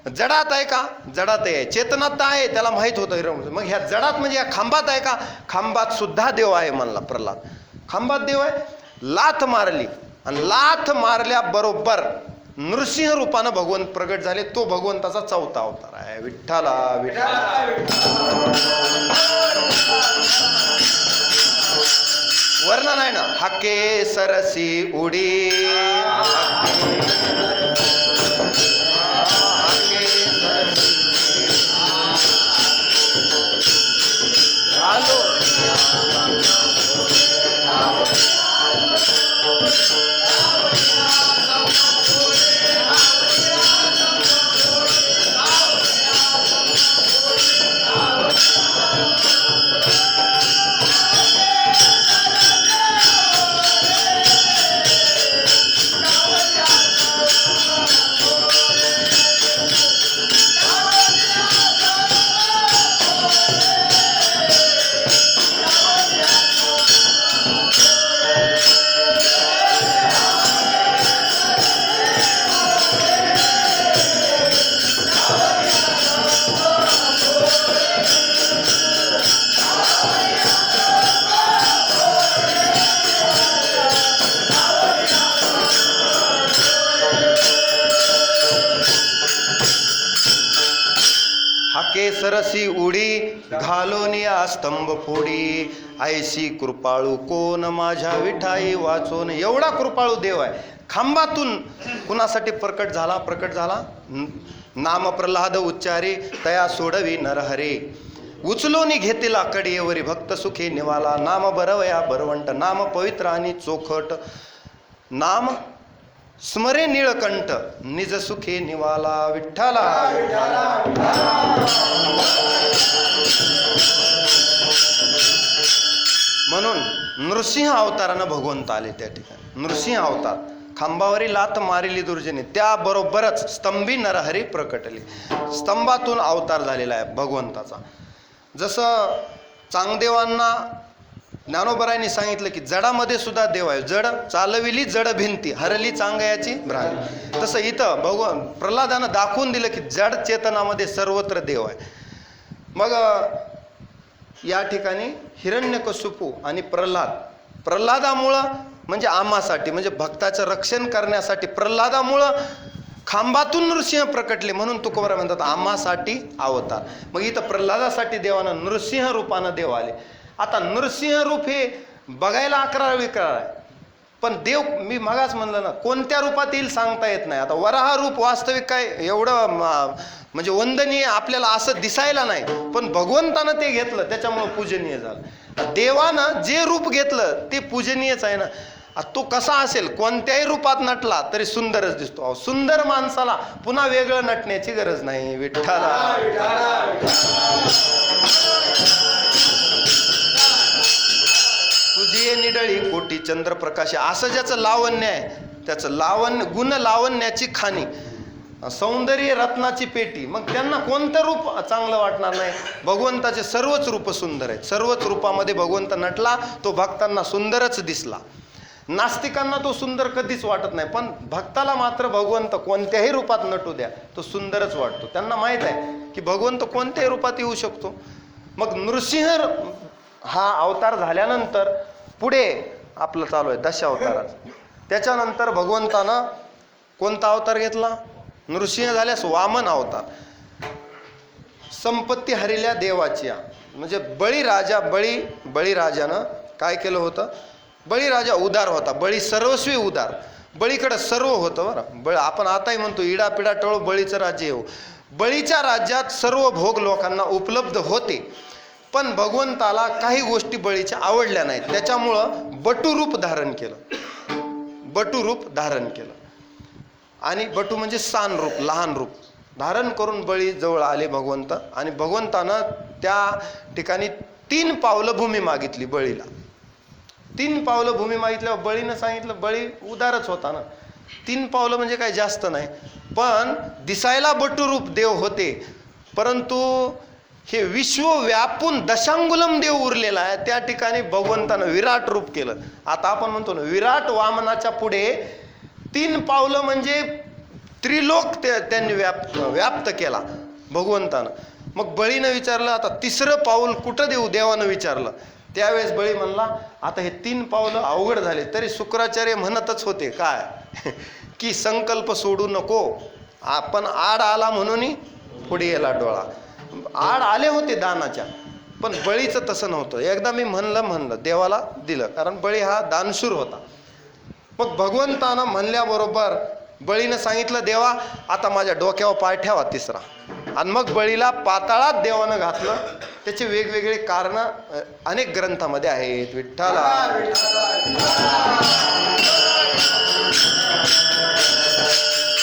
जडात आहे का? जडात आहे. चेतनात आहे, त्याला माहित होतं. मग ह्या जडात म्हणजे या खांबात आहे का? खांबात सुद्धा देव आहे म्हणला प्रल्हाद. खांबात देव आहे. लाथ मारली आणि लाथ मारल्या बरोबर नृसिंह रूपानं भगवंत प्रगट झाले. तो भगवंताचा चौथा अवतार आहे. विठ्ठला विठ्ठला. वर्णन आहे ना, हाके सरसी उडी सरसी उडी घालोनिया स्तंभ फोडी ऐशी कृपाळू कोण माझ्या विठाई वाचोन. एवढा कृपाळू देव आहे. खांबातून कुणासाठी प्रकट झाला नाम प्रल्हाद उच्चारी तया सोडवी नरहरे. उचलोनी घेतीला कडीवरी भक्त सुखी निवाला. नाम बरवया बरवंट नाम पवित्र आणि चोखट. नाम स्मरे निळकंठ निज सुखे निवाला. विठ्ठला म्हणून नृसिंह अवतारानं भगवंत आले त्या ठिकाणी. नृसिंह अवतार, खांबावरी लाथ मारिली दुर्जने, त्याबरोबरच स्तंभी नरहरी प्रकटली. स्तंभातून अवतार झालेला आहे भगवंताचा. जसं चांगदेवांना ज्ञानोबरायांनी सांगितलं की जडामध्ये सुद्धा देव आहे. जड चालविली जड भिंती हरली चांगयाची भ्रांती. तसं इथं भगवान प्रल्हादानं दाखवून दिलं की जड चेतनामध्ये सर्वत्र देव आहे. मग या ठिकाणी हिरण्यकशिपू आणि प्रल्हादामुळं म्हणजे आम्हासाठी म्हणजे भक्ताचं रक्षण करण्यासाठी प्रल्हादामुळं खांबातून नृसिंह प्रकटले. म्हणून तुकोबरा म्हणतात आम्हासाठी अवतार. मग इथं प्रल्हादासाठी देवानं नृसिंह रूपानं देव आले. आता नृसिंह रूप हे बघायला 11 विकार आहे, पण देव मी मगाच म्हणलं ना कोणत्या रूपात येईल सांगता येत नाही. आता वराह रूप वास्तविक काय एवढं म्हणजे वंदनीय आपल्याला असं दिसायला नाही, पण भगवंतानं ते घेतलं त्याच्यामुळं पूजनीय झालं. देवानं जे रूप घेतलं ते पूजनीयच आहे ना. तो कसा असेल कोणत्याही रूपात नटला तरी सुंदरच दिसतो. सुंदर माणसाला पुन्हा वेगळं नटण्याची गरज नाही. विठ्ठला तुझी निडळी कोटी चंद्रप्रकाश. असं ज्याचं लावण्य आहे त्याचं लावण्य गुण लावण्याची खाणी सौंदर्य रत्नाची पेटी. मग त्यांना कोणतं रूप चांगलं वाटणार नाही. भगवंताचे सर्वच रूप सुंदर आहेत. सर्वच रूपामध्ये भगवंत नटला तो भक्तांना सुंदरच दिसला. नास्तिकांना तो सुंदर कधीच वाटत नाही, पण भक्ताला मात्र भगवंत कोणत्याही रूपात नटू द्या तो सुंदरच वाटतो. त्यांना माहीत आहे की भगवंत कोणत्याही रूपात येऊ शकतो. मग नृसिंह हा अवतार झाल्यानंतर पुढे आपलं चालू आहे दशावतारात. त्याच्यानंतर भगवंतानं कोणता अवतार घेतला? नृसिंह झाल्यास वामन अवतार. संपत्ती हरिल्या देवाची म्हणजे बळीराजानं काय केलं होतं? बळीराजा उदार होता. बळी सर्वस्वी उदार. बळीकडं सर्व होतं बरं. आपण आताही म्हणतो इडापिडा टळो बळीचं राज्य येऊ. बळीच्या राज्यात सर्व भोग लोकांना उपलब्ध होते, पण भगवंताला काही गोष्टी बळीच्या आवडल्या नाहीत. त्याच्यामुळं बटुरूप धारण केलं. आणि बटू म्हणजे सान रूप, लहान रूप धारण करून बळी जवळ आले भगवंत. आणि भगवंतानं त्या ठिकाणी 3 पावलं भूमी मागितली बळीला. 3 पावलं भूमी मागितल्यावर बळीनं सांगितलं, बळी उदारच होता ना, 3 पावलं म्हणजे काही जास्त नाही, पण दिसायला बटूरूप देव होते, परंतु हे विश्व व्यापून दशांगुलम देव उरलेला आहे, त्या ठिकाणी भगवंतानं विराट रूप केलं. आता आपण म्हणतो ना, विराट वामनाच्या पुढे 3 पावलं म्हणजे त्रिलोक त्यांनी व्याप्त केला भगवंतानं. मग बळीनं विचारलं, आता 3रं पाऊल कुठं देऊ, देवानं विचारलं. त्यावेळेस बळी म्हणला, आता हे 3 पावलं अवघड झाले. तरी शुक्राचार्य म्हणतच होते काय की संकल्प सोडू नको, आपण आड आला म्हणून पुढे गेला डोळा. आड आले होते दानाच्या, पण बळीचं तसं नव्हतं. एकदा मी म्हणलं देवाला दिलं, कारण बळी हा दानशूर होता. मग भगवंतानं म्हणल्याबरोबर बळीनं सांगितलं, देवा आता माझ्या डोक्यावर पाय ठेवा 3रा. आणि मग बळीला पाताळात देवानं घातलं. त्याचे वेगवेगळे कारण अनेक ग्रंथामध्ये आहेत. विठ्ठला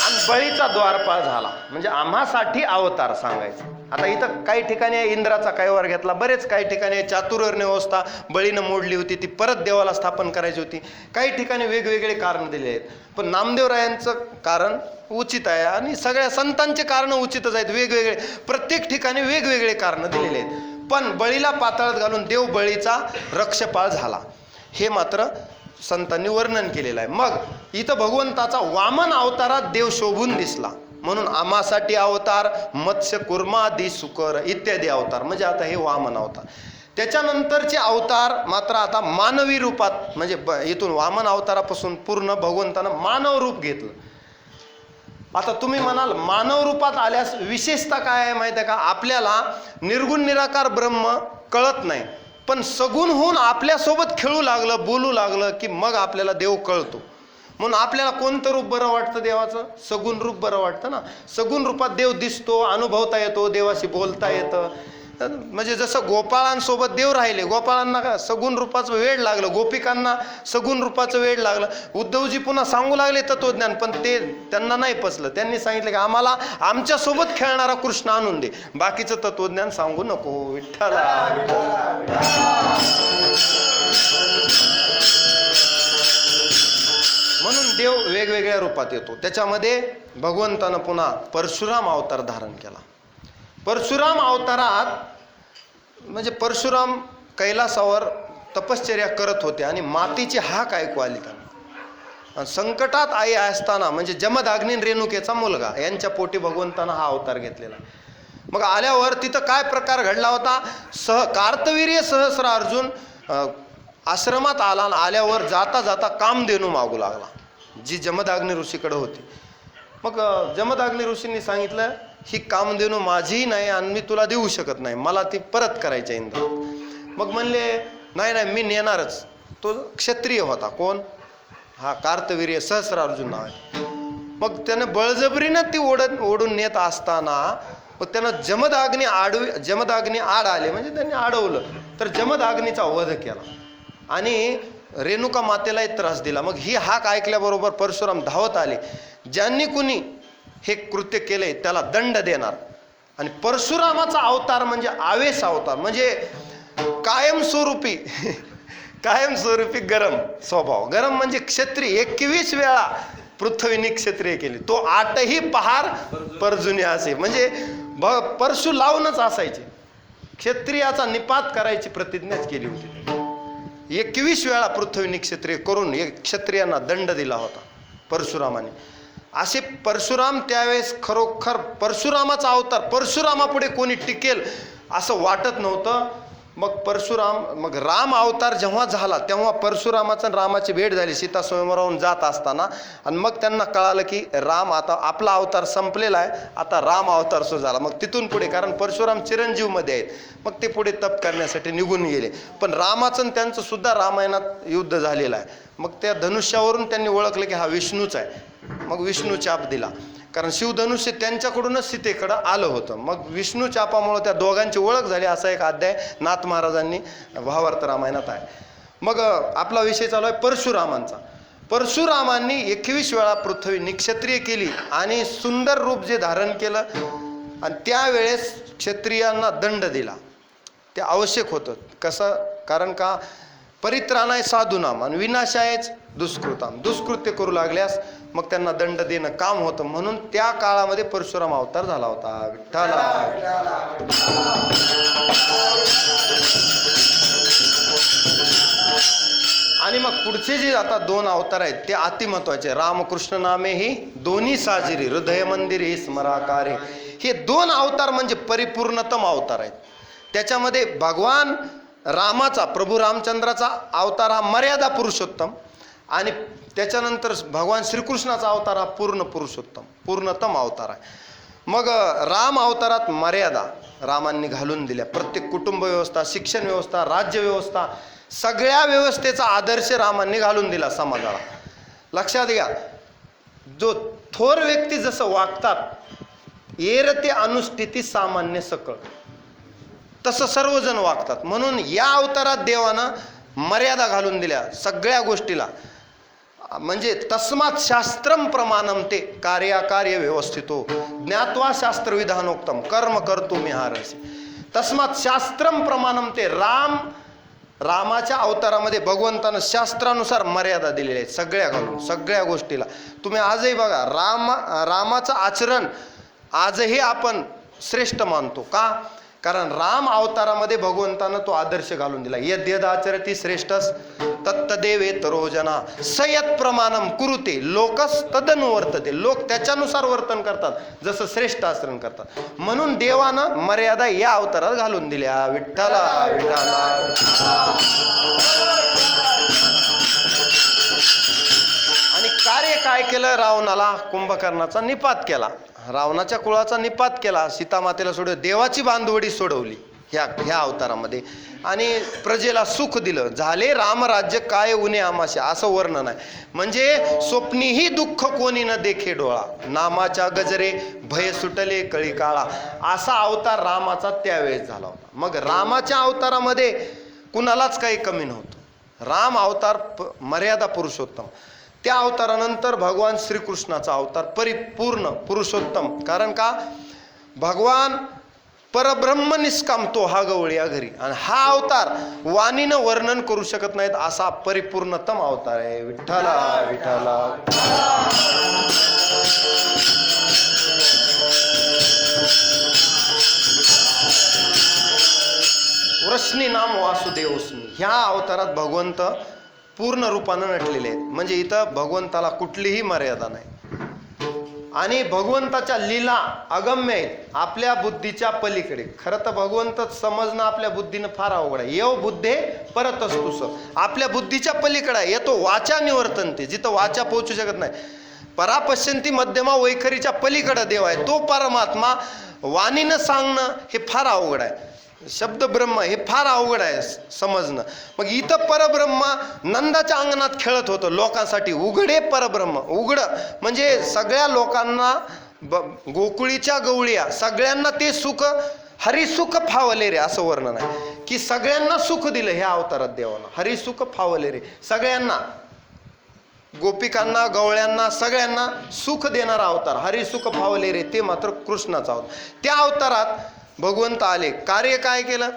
आणि बळीचा द्वारपाळ झाला म्हणजे आम्हासाठी अवतार सांगायचं. आता इथं काही ठिकाणी इंद्राचा कैवार घेतला, बरेच काही ठिकाणी चातुर्वर्ण्य व्यवस्था बळीनं मोडली होती, ती परत देवाला स्थापन करायची होती. काही ठिकाणी वेगवेगळे कारण दिले आहेत, पण नामदेवरायांचं कारण उचित आहे आणि सगळ्या संतांचे कारण उचितच आहेत. वेगवेगळे प्रत्येक ठिकाणी वेगवेगळे कारण दिलेले आहेत, पण बळीला पाताळात घालून देव बळीचा रक्षपाळ झाला, हे मात्र संतांनी वर्णन केलेलं आहे. मग इथं भगवंताचा वामन अवतारात देव शोभून दिसला, म्हणून आम्हासाठी अवतार, मत्स्य कुर्मादी सुकर इत्यादी अवतार, म्हणजे आता हे वामन अवतार. त्याच्यानंतरचे अवतार मात्र आता मानवी रूपात, म्हणजे इथून वामन अवतारापासून पूर्ण भगवंतानं मानव रूप घेतलं. आता तुम्ही म्हणाल मानव रूपात आल्यास विशेषता काय आहे माहिती आहे का, आपल्याला निर्गुण निराकार ब्रह्म कळत नाही, पण सगुण होऊन आपल्यासोबत खेळू लागलं, बोलू लागलं की मग आपल्याला देव कळतो. म्हणून आपल्याला कोणतं रूप बरं वाटतं देवाचं, सगुण रूप बरं वाटतं ना. सगुण रूपात देव दिसतो, अनुभवता येतो, देवाशी बोलता येतं. म्हणजे जसं गोपाळांसोबत देव राहिले, गोपाळांना का सगुण रूपाचं वेळ लागलं, गोपिकांना सगुण रूपाचं वेळ लागलं. उद्धवजी पुन्हा सांगू लागले तत्वज्ञान, पण ते त्यांना नाही पचलं. त्यांनी सांगितलं की आम्हाला आमच्यासोबत खेळणारा कृष्ण आणून दे, बाकीचं तत्वज्ञान सांगू नको. विठ्ठला म्हणून देव वेगवेगळ्या रूपात येतो. त्याच्यामध्ये भगवंतानं पुन्हा परशुराम अवतार धारण केला. परशुराम अवतारात म्हणजे परशुराम कैलासावर तपश्चर्या करत होते आणि मातीची हाक ऐकू आली त्यांना. संकटात आई असताना म्हणजे जमदग्नी रेणुकेचा मुलगा यांच्या पोटी भगवंतानं हा अवतार घेतलेला. मग आल्यावर तिथं काय प्रकार घडला होता, कार्तवीर्य सहस्र अर्जुन आश्रमात आला आणि आल्यावर जाता जाता कामधेनू मागू लागला, जी जमदग्नी ऋषीकडे होती. मग जमदग्नी ऋषींनी सांगितलं, ही कामधेनू माझीही नाही आणि मी तुला देऊ शकत नाही, मला ती परत करायची इंद्र. मग म्हणले नाही नाही मी नेणारच. तो क्षत्रिय होता. कोण? हा कार्तवीर्य सहस्र अर्जुन नाव आहे. मग त्यानं बळजबरीनं ती ओढून नेत असताना मग त्यानं जमदग्नी आड आले, म्हणजे त्यांनी अडवलं, तर जमदग्नीचा वध केला आणि रेणुका मातेलाही त्रास दिला. मग ही हाक ऐकल्याबरोबर परशुराम धावत आले. ज्यांनी कुणी हे कृत्य केले त्याला दंड देणार. आणि परशुरामाचा अवतार म्हणजे आवेश अवतार, म्हणजे कायमस्वरूपी गरम स्वभाव. गरम म्हणजे क्षत्रिय 21 वेळा पृथ्वीनी क्षत्रिय केली, तो 8ही पहार परजुनी असे, म्हणजे परशु लावूनच असायचे. क्षत्रियाचा निपात करायची प्रतिज्ञाच केली होती. 21 वेळा पृथ्वीनी क्षत्रिय करून क्षत्रियांना दंड दिला होता परशुरामाने. असे परशुराम त्यावेळेस खरोखर परशुरामाचा अवतार, परशुरामापुढे कोणी टिकेल असं वाटत नव्हतं. मग राम अवतार जेव्हा झाला तेव्हा परशुरामाचं रामाची भेट झाली सीता स्वयंवराहून जात असताना. आणि मग त्यांना कळालं की राम आता आपला अवतार संपलेला आहे, आता राम अवतार सुरू झाला. मग तिथून पुढे, कारण परशुराम चिरंजीवमध्ये आहेत, मग ते पुढे तप करण्यासाठी निघून गेले. पण रामाचं त्यांचं सुद्धा रामायणात युद्ध झालेलं आहे. मग त्या धनुष्यावरून त्यांनी ओळखलं की हा विष्णूच आहे. मग विष्णू चाप दिला, कारण शिवधनुष्य त्यांच्याकडूनच सीतेकडं आलं होतं. मग विष्णू चापामुळं त्या दोघांची ओळख झाली. असा एक अध्याय नाथ महाराजांनी भावार्थ रामायणात आहे. मग आपला विषय चालू आहे परशुरामांचा. परशुरामांनी 21 वेळा पृथ्वी निक्षत्रिय केली आणि सुंदर रूप जे धारण केलं आणि त्यावेळेस क्षत्रियांना दंड दिला. ते आवश्यक होतं. कसं? कारण का परित्राणाय साधूनाम आणि विनाशायच दुष्कृताम. दुष्कृत्य करू लागल्यास मग त्यांना दंड देणं काम होतं, म्हणून त्या काळामध्ये परशुराम अवतार झाला होता. विठ्ठला. आणि मग पुढचे जे आता 2 अवतार आहेत ते अति महत्वाचे. रामकृष्ण नामे ही दोन्ही साजिरी हृदय मंदिर ही स्मराकारे. हे 2 अवतार म्हणजे परिपूर्णतम अवतार आहेत. त्याच्यामध्ये भगवान रामाचा, प्रभू रामचंद्राचा अवतार हा मर्यादा पुरुषोत्तम, आणि त्याच्यानंतर भगवान श्रीकृष्णाचा अवतार हा पूर्ण पुरुषोत्तम, पूर्णतम अवतार आहे. मग राम अवतारात मर्यादा रामांनी घालून दिल्या. प्रत्येक कुटुंब व्यवस्था, शिक्षण व्यवस्था, राज्य व्यवस्था, सगळ्या व्यवस्थेचा आदर्श रामांनी घालून दिला समाजाला. लक्षात घ्या, जो थोर व्यक्ती जसं वागतात, येरते अनुष्ठिती सामान्य सकळ, तसं सर्वजण वागतात. म्हणून या अवतारात देवानं मर्यादा घालून दिल्या सगळ्या गोष्टीला. म्हणजे तस्मात् शास्त्रम प्रमाणम ते कार्याकार्य व्यवस्थितो ज्ञात्वा शास्त्रविधानोक्तम कर्म कर्तुमिहारसी. तस्मात् शास्त्रम प्रमाणम ते. रामाच्या अवतारामध्ये भगवंतानं शास्त्रानुसार मर्यादा दिलेल्या आहेत सगळ्या घालून, सगळ्या गोष्टीला. तुम्ही आजही बघा, रामाचं आचरण आजही आपण श्रेष्ठ मानतो. का? कारण राम अवतारामध्ये भगवंतानं तो आदर्श घालून दिला. यद यद आचरती श्रेष्ठस तत्तदेवेतरो जना सयत प्रमाणम कुरुते लोकस तदनुवर्तते. लोक त्याच्यानुसार वर्तन करतात जसं श्रेष्ठ आचरण करतात. म्हणून देवानं मर्यादा या अवतारात घालून दिल्या. विठ्ठला विठ्ठला. आणि कार्य काय केलं? रावणाला, कुंभकर्णाचा निपात केला, रावणाच्या कुळाचा निपात केला, सीतामातेला सोडवली, देवाची बांधवडी सोडवली ह्या अवतारामध्ये, आणि प्रजेला सुख दिलं. झाले रामराज्य काय उणे आमाशे, असं वर्णन आहे. म्हणजे स्वप्नीही दुःख कोणी न देखे डोळा, नामाच्या गजरे भय सुटले कळी काळा, असा अवतार रामाचा त्यावेळेस झाला होता. मग रामाच्या अवतारामध्ये कुणालाच काही कमी नव्हतं. राम अवतार मर्यादा पुरुषोत्तम. त्या अवतारानंतर भगवान श्रीकृष्णाचा अवतार परिपूर्ण पुरुषोत्तम. कारण का? भगवान परब्रह्म निष्काम तो हा गवळी घरी, आणि हा अवतार वाणीनं वर्णन करू शकत नाहीत असा परिपूर्णतम अवतार आहे. विठ्ठला विठ्ठला. वृष्णी नाम वासुदेवस्मी. ह्या अवतारात भगवंत पूर्ण रूपानं नटलेले आहेत. म्हणजे इथं भगवंताला कुठलीही मर्यादा नाही, आणि भगवंताच्या लीला अगम्य आहेत, आपल्या बुद्धीच्या पलीकडे. खरं तर भगवंत समजणं आपल्या बुद्धीनं फार अवघड आहे. येव बुद्धे परत असतुस, आपल्या बुद्धीच्या पलीकडे आहे. येतो वाचा निवर्तनते, जिथं वाचा पोहोचू शकत नाही. परापश्यंती मध्यमा वैखरीच्या पलीकडे देव आहे. तो परमात्मा वाणीनं सांगणं हे फार अवघड आहे. शब्द ब्रह्म हे फार अवघड आहे समजणं. मग इथं परब्रह्म नंदाच्या अंगणात खेळत होतं लोकांसाठी. उघडे परब्रह्म, उघड म्हणजे सगळ्या लोकांना, गोकुळीच्या गवळ्या सगळ्यांना ते सुख हरिसुख फावले रे, असं वर्णन आहे की सगळ्यांना सुख दिलं ह्या अवतारात देवानं. हरिसुख फावले रे, सगळ्यांना, गोपिकांना, गवळ्यांना, सगळ्यांना सुख देणारा अवतार. हरिसुख फावले रे, ते मात्र कृष्णाचा अवतार. त्या अवतारात भगवंत आले. कार्य काय केलं?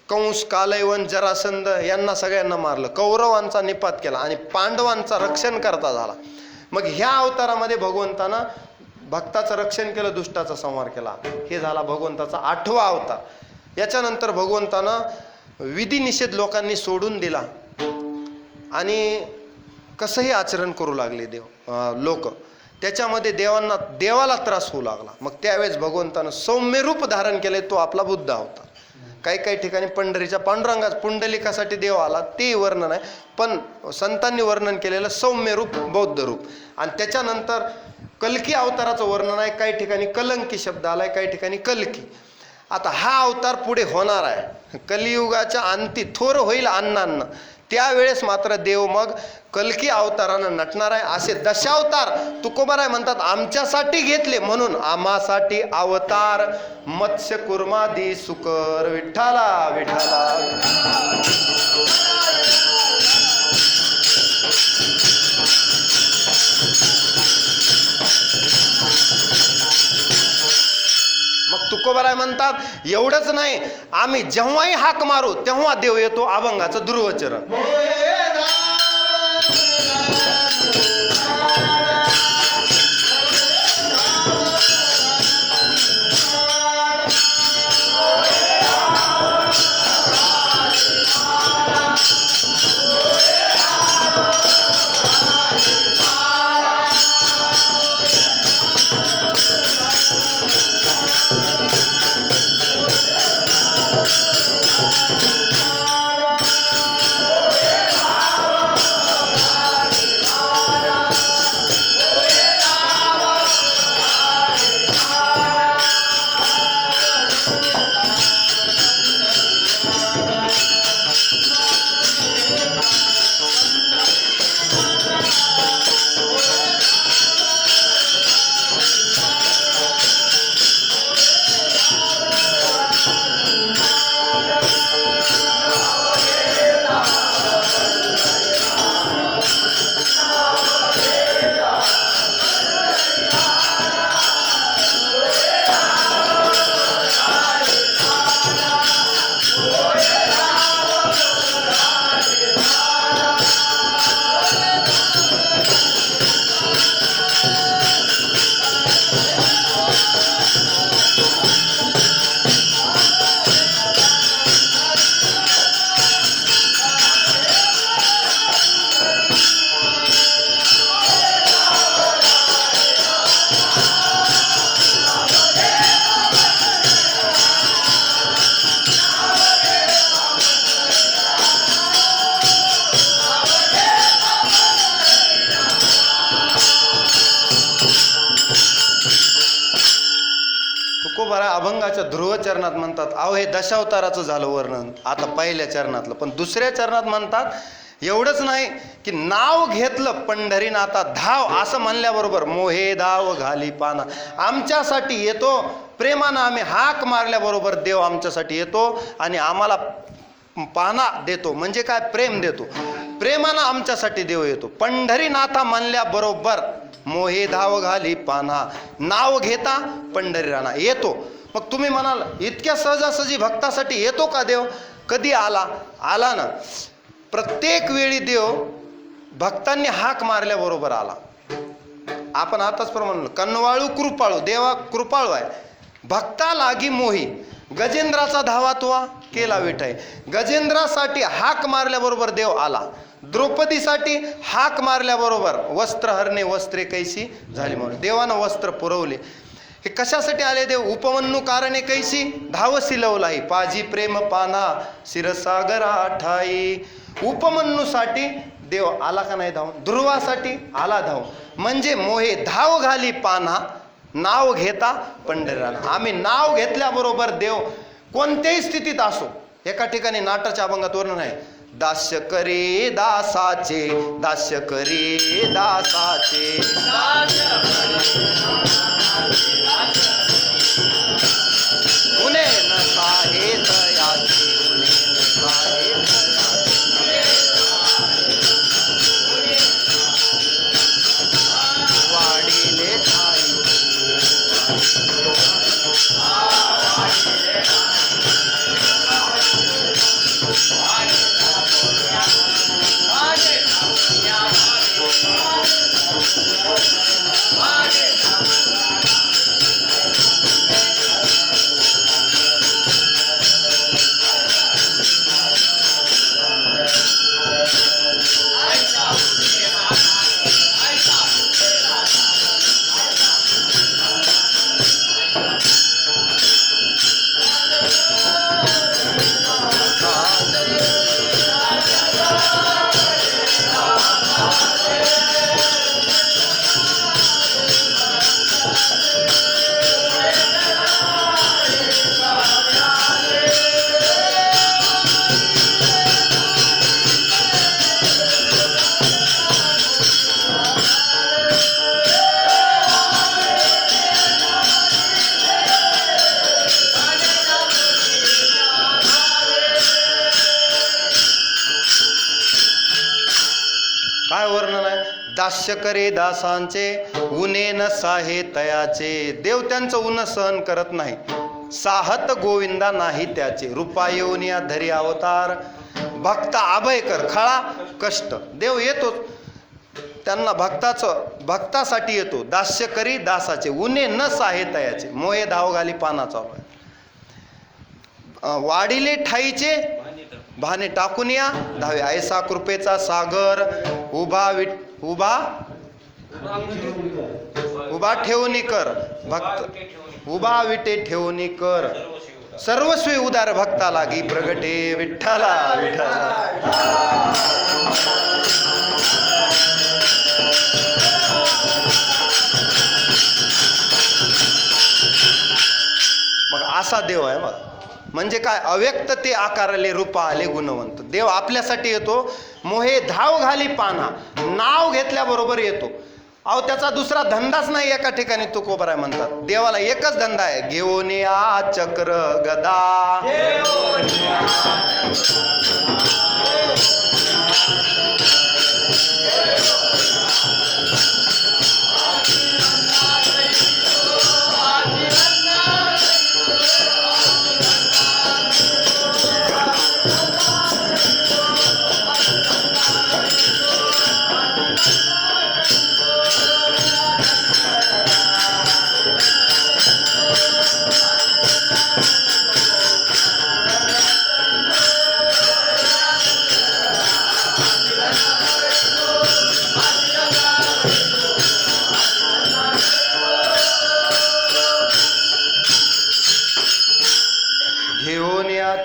कंस, कालयवन, जरासंध यांना सगळ्यांना मारलं, कौरवांचा निपात केला, आणि पांडवांचा रक्षण करता झाला. मग ह्या अवतारामध्ये भगवंतानं भक्ताचं रक्षण केलं, दुष्टाचा संहार केला. हे झाला भगवंताचा 8वा अवतार. याच्यानंतर भगवंतानं विधिनिषेध लोकांनी सोडून दिला, आणि कसंही आचरण करू लागले लोक. त्याच्यामध्ये देवाला त्रास होऊ लागला. मग त्यावेळेस भगवंतानं सौम्य रूप धारण केले, तो आपला बुद्ध अवतार. काही ठिकाणी पंढरीच्या पांडुरंगाच पुंडलिकासाठी देव आला, ते वर्णन आहे. पण संतांनी वर्णन केलेलं सौम्य रूप बौद्ध रूप. आणि त्याच्यानंतर कल्की अवताराचं वर्णन आहे. काही ठिकाणी कलंकी शब्द आलाय, काही ठिकाणी कल्की. आता हा अवतार पुढे होणार आहे. कलियुगाच्या अंती थोर होईल अन्नान्न, त्यावेळेस मात्र देव मग कल्की अवतारानं नटणार आहे. असे दशावतार तुकोबाराय म्हणतात आमच्यासाठी घेतले, म्हणून आम्हासाठी अवतार मत्स्य कुर्मादी सुकर. विठ्ठला विठ्ठला. मग तुकोबाराय म्हणतात एवढंच नाही, आम्ही जेव्हाही हाक मारू तेव्हा देव येतो. अभंगाचं ध्रुवचरण. अभंगाच्या ध्रुव चरणात म्हणतात, अहो हे दशावताराचं झालं वर्णन आता पहिल्या चरणातलं, पण दुसऱ्या चरणात म्हणतात एवढंच नाही की नाव घेतलं पंढरीनाथा धाव असं म्हणल्याबरोबर मोहे धाव घाली पाना, आमच्यासाठी येतो प्रेमानं, आम्ही हाक मारल्याबरोबर देव आमच्यासाठी येतो आणि आम्हाला पाना देतो, म्हणजे काय प्रेम देतो, प्रेमानं आमच्यासाठी देव येतो. पंढरीनाथा म्हणल्याबरोबर मोहे धाव घाली पाना, नाव घेता पंढरीनाथा येतो. मग तुम्ही म्हणाल इतक्या सहजासहजी भक्तासाठी येतो का देव? कधी आला? आला ना, प्रत्येक वेळी देव भक्तांनी हाक मारल्याबरोबर आला. आपण आताच म्हणलो कनवाळू कृपाळू, देवा कृपाळू आहे. भक्ता लागी मोही, गजेंद्राचा धावा तुवा केला विठाई. गजेंद्रासाठी हाक मारल्याबरोबर देव आला. द्रौपदीसाठी हाक मारल्याबरोबर वस्त्रहरणे वस्त्रे कैसी झाली म्हणून देवानं वस्त्र पुरवले. हे कशासाठी आले देव? उपमन्यू कारणे कैसी धावसी लवलाई, पाजी प्रेम पाना शिरसागरा ठाई. उपमन्यूसाठी देव आला का नाही धावून? ध्रुवासाठी आला धावून. म्हणजे मोहे धाव घाली पाना, नाव घेता पंढरीनाथ. आम्ही नाव घेतल्याबरोबर देव कोणत्याही स्थितीत असो. एका ठिकाणी नाटाच्या अभंगात वर्णन आहे, दास्य करे दासाचे, दास्य करे दासाचे, उने न साहे तयाचे, उने न साहे वाढीले ठाई. काय वर्णन आहे? दास्य करे दासांचे, उने न साहे तयाचे. देव त्यांचं ऊन सहन करत नाही. साहत गोविंदा नाही त्याचे, रूपा येऊनिया धरी अवतार. भक्त अभय कर खळा कष्ट. देव येतो त्यांना भक्तासाठी येतो. दास्य करी दासाचे, उने न साहे तयाचे, मोहे धाव घाली पाना चालू आहे. वाढीले ठाईचे भाने टाकून या धावे. ऐसा कृपेचा सागर उभा ठेवणी कर भक्त, उभा विटे ठेवणी कर. सर्वस्वी उदार भक्ता लागी प्रगटे विठ्ठला विठ्ठला. मग असा देव आहे. मग म्हणजे काय? अव्यक्त ते आकारले, रूपा आले गुणवंत. देव आपल्यासाठी येतो. मोहे धाव घाली पाना, नाव घेतल्याबरोबर येतो. अहो त्याचा दुसरा धंदाच नाही. एका ठिकाणी तुकोबराय म्हणतात देवाला एकच धंदा आहे, घेऊन या चक्र गदा.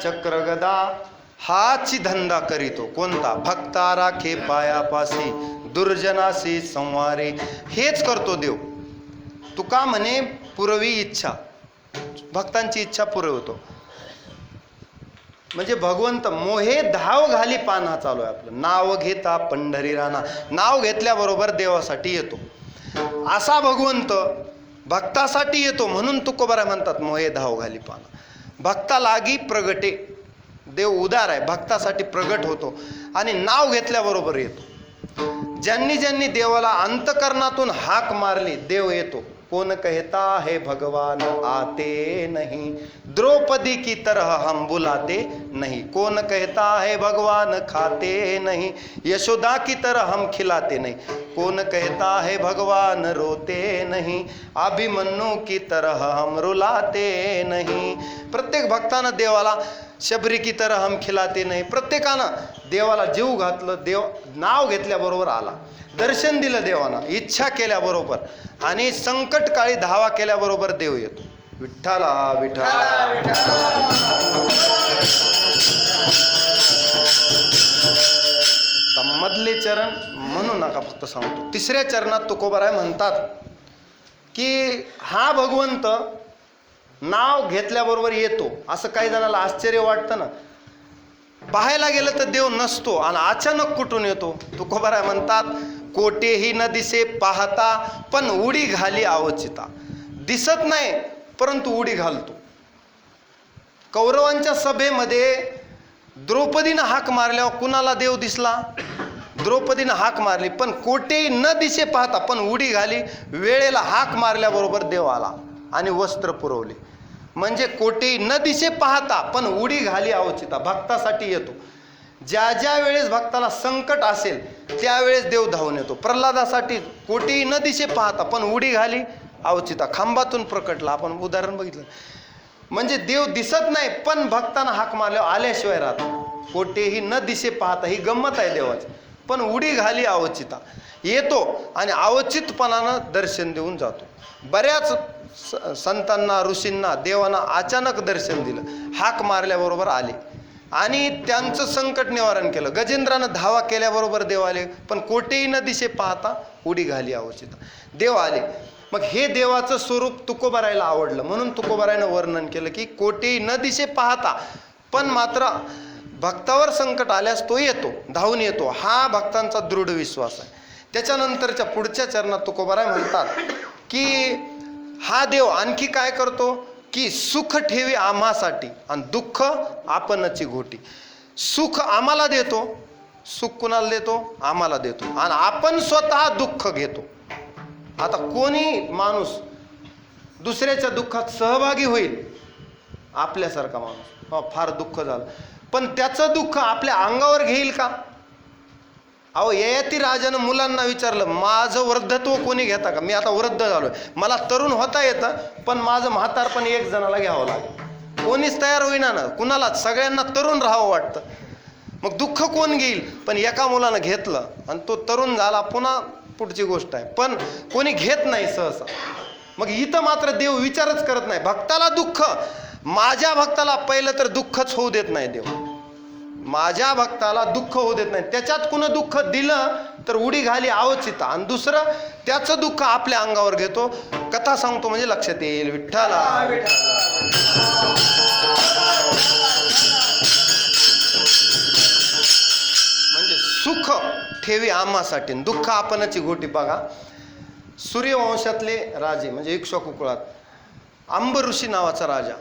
चक्रगदा हाची धंदा करीतो. कोणता? भक्ता राखे पायापासी, दुर्जनासी संवारे. हेच करतो देव. तुका म्हणे पुरवी इच्छा, भक्तांची इच्छा पुरवतो. म्हणजे भगवंत मोहे धाव घाली पान हा चालू आहे आपलं. नाव घेता पंढरी राणा, नाव घेतल्याबरोबर देवासाठी येतो. असा भगवंत भक्तासाठी येतो, म्हणून तुकोबारा म्हणतात मोहे धाव घाली पान. भक्ता लागी प्रगटे, देव उदार आहे, भक्तासाठी प्रगट होतो आणि नाव घेतल्याबरोबर येतो. ज्यांनी ज्यांनी देवाला अंतकरणातून हाक मारली देव येतो. कोण कहता है भगवान आते नहीं, द्रौपदी की तरह हम बुलाते नहीं. कौन कहता है भगवान खाते नहीं, यशोदा की तरह हम खिलाते नहीं. कौन कहता है भगवान रोते नहीं, अभिमन्यु की तरह हम रुलाते नहीं. प्रत्येक भक्तानं देवाला शबरी की तरह हम खिलाते नाही, प्रत्येकानं देवाला जीव घातलं. देव नाव घेतल्याबरोबर आला, दर्शन दिलं देवानं, इच्छा केल्याबरोबर आणि संकट काळी धावा केल्याबरोबर देव येतो. विठ्ठला विठ्ठला मधले चरण म्हणू नका, फक्त सांगतो. तिसऱ्या चरणात तुकोबाराय म्हणतात की हा भगवंत नाव घेतल्याबरोबर येतो. असं काही जणाला आश्चर्य वाटतं ना, पाहायला गेलं तर देव नसतो आणि अचानक कुठून येतो. तुकोबाराय म्हणतात कोठेही न दिसे पाहता पण उडी घाली अवचिता. दिसत नाही परंतु उडी घालतो. कौरवांच्या सभेमध्ये द्रौपदीनं हाक मारल्यावर कुणाला देव दिसला? द्रौपदीनं हाक मारली, पण कोठेही न दिसे पाहता पण उडी घाली. वेळेला हाक मारल्याबरोबर देव आला आणि वस्त्र पुरवले. म्हणजे कोठेही न दिसे पाहता पण उडी घाली अवचिता, भक्तासाठी येतो. ज्या ज्या वेळेस भक्ताला संकट असेल त्यावेळेस देव धावून येतो. प्रल्हादासाठी कोठेही न दिसे पाहता पण उडी घाली अवचिता, खांबातून प्रकटला. आपण उदाहरण बघितलं. म्हणजे देव दिसत नाही पण भक्तांना हाक मारल्यावर आल्याशिवाय राहतो. कोठेही न दिसे पाहता, ही गंमत आहे देवाची. पण उडी घाली अवचिता, येतो आणि अवचितपणानं दर्शन देऊन जातो. बऱ्याच संतांना ऋषींना देवानं अचानक दर्शन दिलं, हाक मारल्याबरोबर आले आणि त्यांचं संकट निवारण केलं. गजेंद्रानं धावा केल्याबरोबर देव आले, पण कोठेही न दिसे पाहता उडी घाली अवचिता, देव आले. मग हे देवाचं स्वरूप तुकोबारायला आवडलं, म्हणून तुकोबारायनं वर्णन केलं की कोठेही न दिसे पाहता पण मात्र भक्तावर संकट आल्यास तो येतो, धावून येतो. हा भक्तांचा दृढ विश्वास आहे. त्याच्यानंतरच्या पुढच्या चरणात तुकोबाराय म्हणतात की हा देव आणखी काय करतो की सुख ठेवी आम्हासाठी आणि दुःख आपणची घोटी. सुख आम्हाला देतो, सुख कुणाला देतो? आम्हाला देतो, आणि आपण स्वतः दुःख घेतो. आता कोणी माणूस दुसऱ्याच्या दुःखात सहभागी होईल? आपल्यासारखा माणूस, फार दुःख झालं पण त्याचं दुःख आपल्या अंगावर घेईल का? अहो, ययाती राजानं मुलांना विचारलं, माझं वृद्धत्व कोणी घेता का? मी आता वृद्ध झालोय, मला तरुण होता येतं, पण माझं म्हातारपण एक जणाला घ्यावं लागेल. कोणीच तयार होईना ना, कुणाला? सगळ्यांना तरुण राहावं वाटतं. मग दुःख कोण घेईल? पण एका मुलानं घेतलं आणि तो तरुण झाला, पुन्हा पुढची गोष्ट आहे. पण कोणी घेत नाही सहसा. मग इथं मात्र देव विचारच करत नाही. भक्ताला दुःख, माझ्या भक्ताला पहिलं तर दुःखच होऊ देत नाही देव. माझ्या भक्ताला दुःख होऊ देत नाही. त्याच्यात कुणं दुःख दिलं तर उडी घाली अवचिता, आणि दुसरं त्याचं दुःख आपल्या अंगावर घेतो. कथा सांगतो म्हणजे लक्षात येईल. विठ्ठला म्हणजे सुख ठेवी आम्हासाठी, दुःख आपणची घोटी. बघा, सूर्यवंशातले राजे म्हणजे इक्ष्वाकु कुळात अंब ऋषी नावाचा राजा,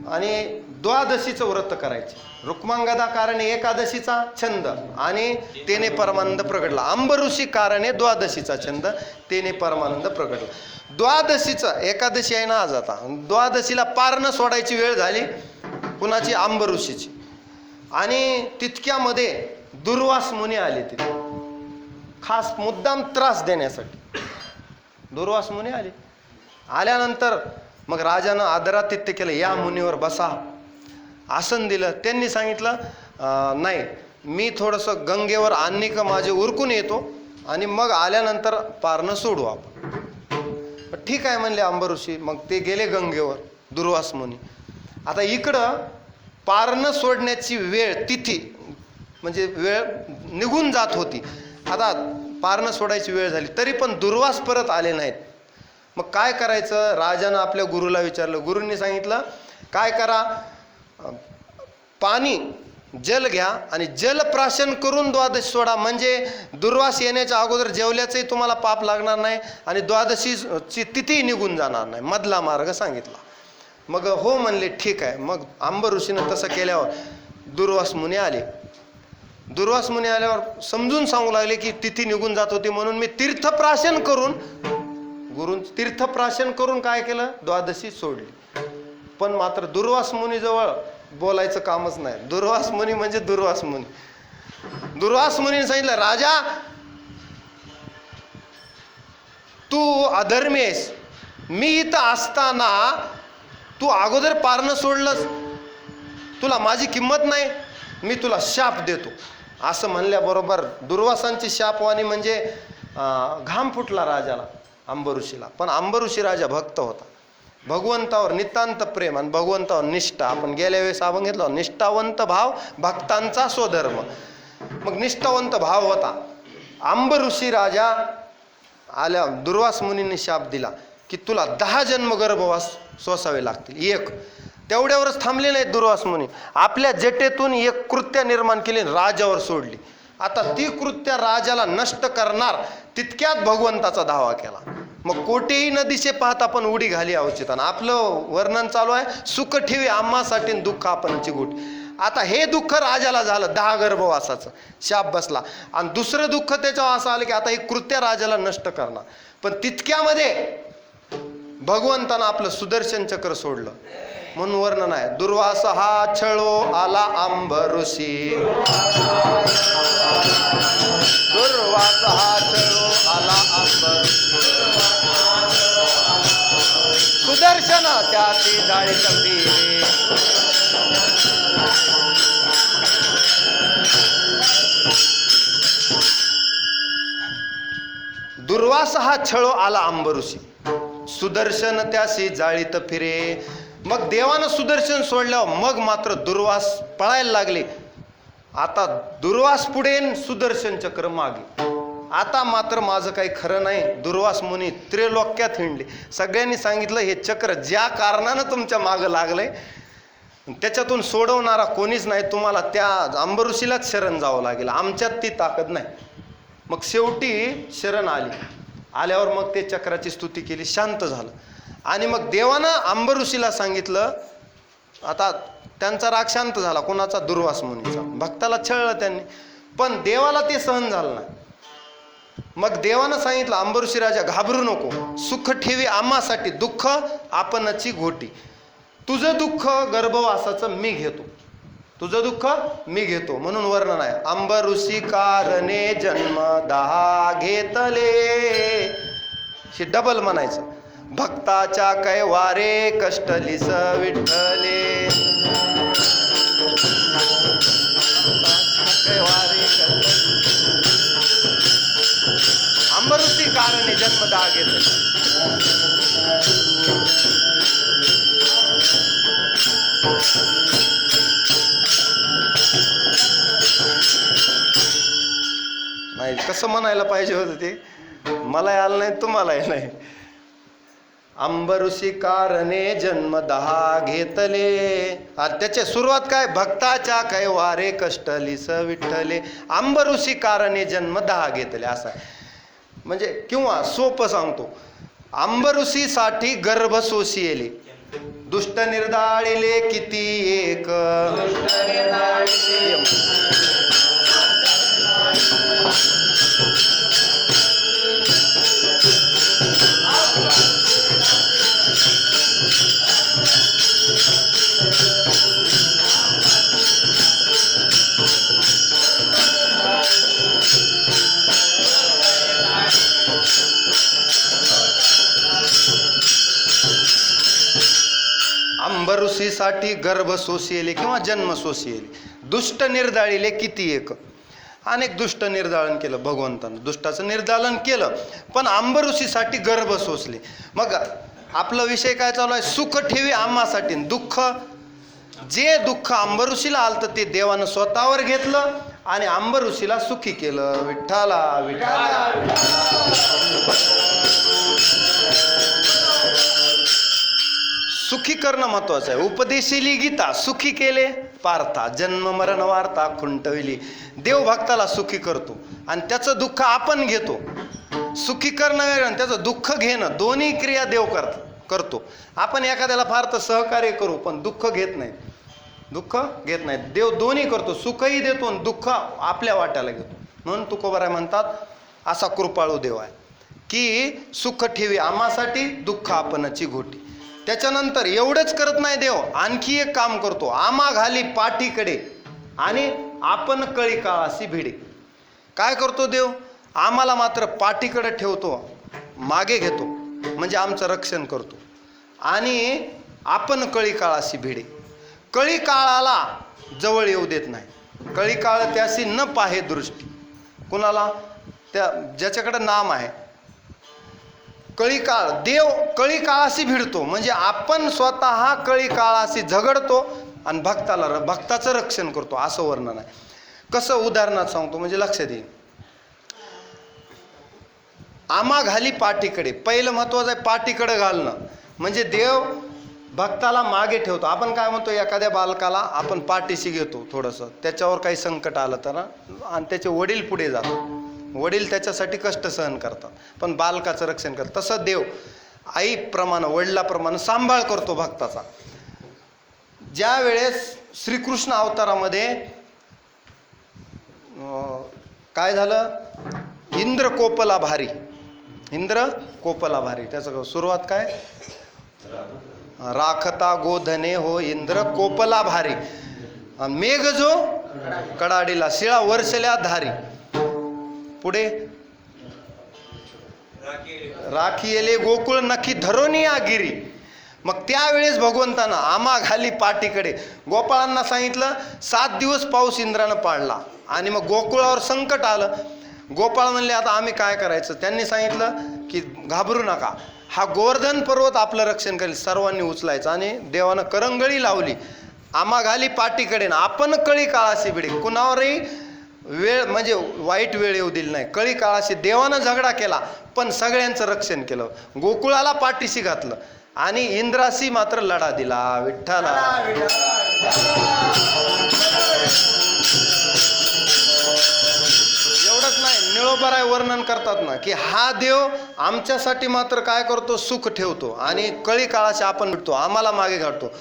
आणि द्वादशीचं व्रत करायचे. रुक्मांगदा कारणे एकादशीचा छंद आणि तेने परमानंद प्रगटला. अंब ऋषी कारणे द्वादशीचा छंद, तेने परमानंद प्रगटला. द्वादशीचं, एकादशी आहे ना आज, आता द्वादशीला पारणं सोडायची वेळ झाली कुणाची? अंब ऋषीची. आणि तितक्यामध्ये दुर्वास मुनी आले तिथे, खास मुद्दाम त्रास देण्यासाठी दुर्वास मुनी आले. आल्यानंतर मग राजानं आदरातिथ्य केलं, या मुनीवर बसा, आसन दिलं. त्यांनी सांगितलं नाही, मी थोडंसं गंगेवर आणिक माझे उरकून येतो आणि मग आल्यानंतर पारणं सोडू आपण. ठीक आहे म्हणले अंब ऋषी. मग ते गेले गंगेवर, दुर्वास मुनी. आता इकडं पारणं सोडण्याची वेळ, तिथी म्हणजे वेळ निघून जात होती. आता पारणं सोडायची वेळ झाली, तरी पण दुर्वास परत आले नाहीत. मग काय करायचं? राजानं आपल्या गुरुला विचारलं. गुरूंनी सांगितलं काय करा, पाणी जल घ्या आणि जलप्राशन करून द्वादशी सोडा, म्हणजे दुर्वास येण्याच्या अगोदर जेवल्याचंही तुम्हाला पाप लागणार नाही आणि द्वादशीची तिथी निघून जाणार नाही. मधला मार्ग सांगितला. मग हो म्हणले, ठीक आहे. मग आंब ऋषीनं तसं केल्यावर दुर्वास मुनी आले. दुर्वास मुनी आल्यावर समजून सांगू लागले की तिथी निघून जात होती, म्हणून मी तीर्थप्राशन करून, गुरु तीर्थप्राशन करून काय केलं, द्वादशी सोडली. पण मात्र दुर्वास मुनीजवळ बोलायचं कामच नाही. दुर्वास मुनी म्हणजे दुर्वास मुनी. दुर्वास मुनीने सांगितलं, राजा तू अधर्मी आहेस, मी इथं असताना तू अगोदर पारणं सोडलंस, तुला माझी किंमत नाही, मी तुला शाप देतो. असं म्हणल्याबरोबर दुर्वासांची शापवाणी म्हणजे घाम फुटला राजाला, अंबऋषीला. पण अंबऋषी राजा भक्त होता, भगवंतावर नितांत प्रेम आणि भगवंतावर निष्ठा. आपण गेल्या वेळेस आपण घेतलं, निष्ठावंत भाव भक्तांचा स्वधर्म. मग निष्ठावंत भाव होता. अंबऋषी राजा आल्या, दुर्वास मुनींनी शाप दिला की तुला 10 जन्म गर्भवास सोसावे लागतील. एक तेवढ्यावरच थांबले नाहीत दुर्वास मुनी. आपल्या जटेतून एक कृत्या निर्माण केली, राजावर सोडली. आता ती कृत्या राजाला नष्ट करणार तितक्यात भगवंताचा धावा केला. मग कोठेही न दिशे पाहता आपण उडी घाली अवचिताना. आपलं वर्णन चालू आहे, सुख ठेवी आम्हासाठी दुःख आपणची गोटी. आता हे दुःख राजाला झालं, 10 गर्भवासाचं शाप बसला. आणि दुसरं दुःख त्याच्यावर असं आलं की आता ही कृत्या राजाला नष्ट करणार. पण तितक्यामध्ये भगवंतानं आपलं सुदर्शन चक्र सोडलं. म्हणून वर्णन आहे, दुर्वास हा छळो आला आंब ऋषी, दुर्वास हा छळो आला आंब, सुदर्शन त्याची जाळी कपी. दुर्वास हा छळो आला आंब ऋषी, सुदर्शन त्याशी जाळीत फिरे. मग देवानं सुदर्शन सोडल्यावर मग मात्र दुर्वास पळायला लागले. आता दुर्वास पुढे, सुदर्शन चक्र मागे. आता मात्र माझं काही खरं नाही. दुर्वास मुनी त्रिलोक्यात हिंडले. सगळ्यांनी सांगितलं हे चक्र ज्या कारणानं तुमच्या मागं लागलंय त्याच्यातून सोडवणारा कोणीच नाही, तुम्हाला त्या अंबऋषीलाच शरण जावं लागेल, आमच्यात ती ताकद नाही. मग शेवटी शरण आली. आल्यावर मग ते चक्राची स्तुती केली, शांत झालं. आणि मग देवानं अंबऋषीला सांगितलं, आता त्यांचा राग शांत झाला. कोणाचा? दुर्वास मुनीचा. भक्ताला छळलं त्यांनी, पण देवाला ते सहन झालं नाही. मग देवानं सांगितलं, अंबऋषी राजा घाबरू नको, सुख ठेवी आम्हासाठी दुःख आपणची घोटी. तुझं दुःख गर्भवासाचं मी घेतो, तुझं दुःख मी घेतो. म्हणून वर्णन आहे, अंबऋषी कारणे जन्म 10 घेतले. हे डबल म्हणायचं, भक्ताच्या कैवारे कष्टलीस विठ्ठले, अंबऋषी कारणे जन्म 10 घेतले. नाही, कसं म्हणायला पाहिजे होतं ते, मला आलं नाही, तुम्हालाही नाही. अंबऋषी कारणे जन्म 10 घेतले. त्याची सुरुवात काय? भक्ताच्या कैवारे कष्टलीस विठ्ठले, अंबऋषी कारणे जन्म 10 घेतले. असं आहे. म्हणजे किंवा सोपं सांगतो, अंबऋषीसाठी गर्भ सोशियले, दुष्ट निर्दाळिले किती एक. अंबऋषीसाठी गर्भ सोशियले किंवा जन्म सोशियले, दुष्ट निर्दाळिले किती एक. अनेक दुष्ट निर्दालन केलं भगवंतानं, दुष्टाचं निर्दालन केलं, पण अंबऋषीसाठी गर्भ सोसले. मग आपला विषय काय चालू आहे? सुख ठेवी आम्हासाठी दुःख. जे दुःख अंबऋषीला आलतं ते देवानं स्वतःवर घेतलं आणि अंबऋषीला सुखी केलं. विठ्ठला विठ्ठला. सुखी करणं महत्वाचं आहे. उपदेशिली गीता सुखी केले पार्था, जन्म मरण वार्ता खुंटविली. देव भक्ताला सुखी करतो आणि त्याचं दुःख आपण घेतो. सुखी करणं वेगळं आणि त्याचं दुःख घेणं, दोन्ही क्रिया देव करतो. आपण एखाद्याला फार तर सहकार्य करू पण दुःख घेत नाही, दुःख घेत नाही. देव दोन्ही करतो, सुखही देतो आणि दुःख आपल्या वाट्याला घेतो. म्हणून तुकोबाराय म्हणतात असा कृपाळू देव आहे की सुख ठेवी आम्हासाठी, दुःख आपणची घोटी. त्याच्यानंतर एवढंच करत नाही देव, आणखी एक काम करतो. आम्हा घाली पाठीकडे आणि आपण कळी काळाशी भिडे. काय करतो देव? आम्हाला मात्र पाठीकडे ठेवतो, मागे घेतो, म्हणजे आमचं रक्षण करतो. आणि आपण कळी काळाशी भिडे. कळी काळाला जवळ येऊ देत नाही. कळी काळ त्याशी न पाहे दृष्टी. कुणाला? त्या ज्याच्याकडे नाम आहे. कळी काळ, देव कळी काळाशी भिडतो म्हणजे आपण स्वतः कळी काळाशी झगडतो आणि भक्ताचं रक्षण करतो, असं वर्णन आहे. कसं उदाहरणात सांगतो म्हणजे लक्षात येईल. आम्हा घाली पाठीकडे, पहिलं महत्वाचं आहे पाठीकडे घालणं. म्हणजे देव भक्ताला मागे ठेवतो. आपण काय म्हणतो, एखाद्या बालकाला आपण पाठीशी घेतो थोडंसं, त्याच्यावर काही संकट आलं तर आणि त्याचे वडील पुढे जातात, वडील त्याच्यासाठी कष्ट सहन करतात पण बालकाचं रक्षण करतात. तसं देव आईप्रमाणे वडिलाप्रमाणे सांभाळ करतो भक्ताचा. ज्या वेळेस श्रीकृष्ण अवतारामध्ये काय झालं, इंद्र कोपला भारी, इंद्र कोपला भारी. त्याचं सुरुवात काय, राखता गोधने हो इंद्र कोपला भारी, मेघ जो कडाडीला शिळा वर्षल्या धारी. पुढे राखी येले गोकुळ नखी धरोनी आगिरी. मग त्यावेळेस भगवंतानं आम्हा घाली पाठीकडे, गोपाळांना सांगितलं 7 दिवस पाऊस इंद्रानं पाडला आणि मग गोकुळावर संकट आलं. गोपाळ म्हणले आता आम्ही काय करायचं? त्यांनी सांगितलं की घाबरू नका, हा गोवर्धन पर्वत आपलं रक्षण करेल. सर्वांनी उचलायचं आणि देवानं करंगळी लावली. आम्हा घाली पाठीकडे ना आपण कळी काळाशी भिडे. कुणावरही वेळ म्हणजे वाईट वेळ येऊ दिली नाही. कळी काळाशी देवानं झगडा केला पण सगळ्यांचं रक्षण केलं. गोकुळाला पाठीशी घातलं आणि इंद्राशी मात्र लढा दिला. विठ्ठला. एवढंच नाही, निळोबाराय वर्णन करतात ना की हा देव आमच्यासाठी मात्र काय करतो, सुख ठेवतो आणि कळी काळाशी आपण भेटतो, आम्हाला मागे घालतो.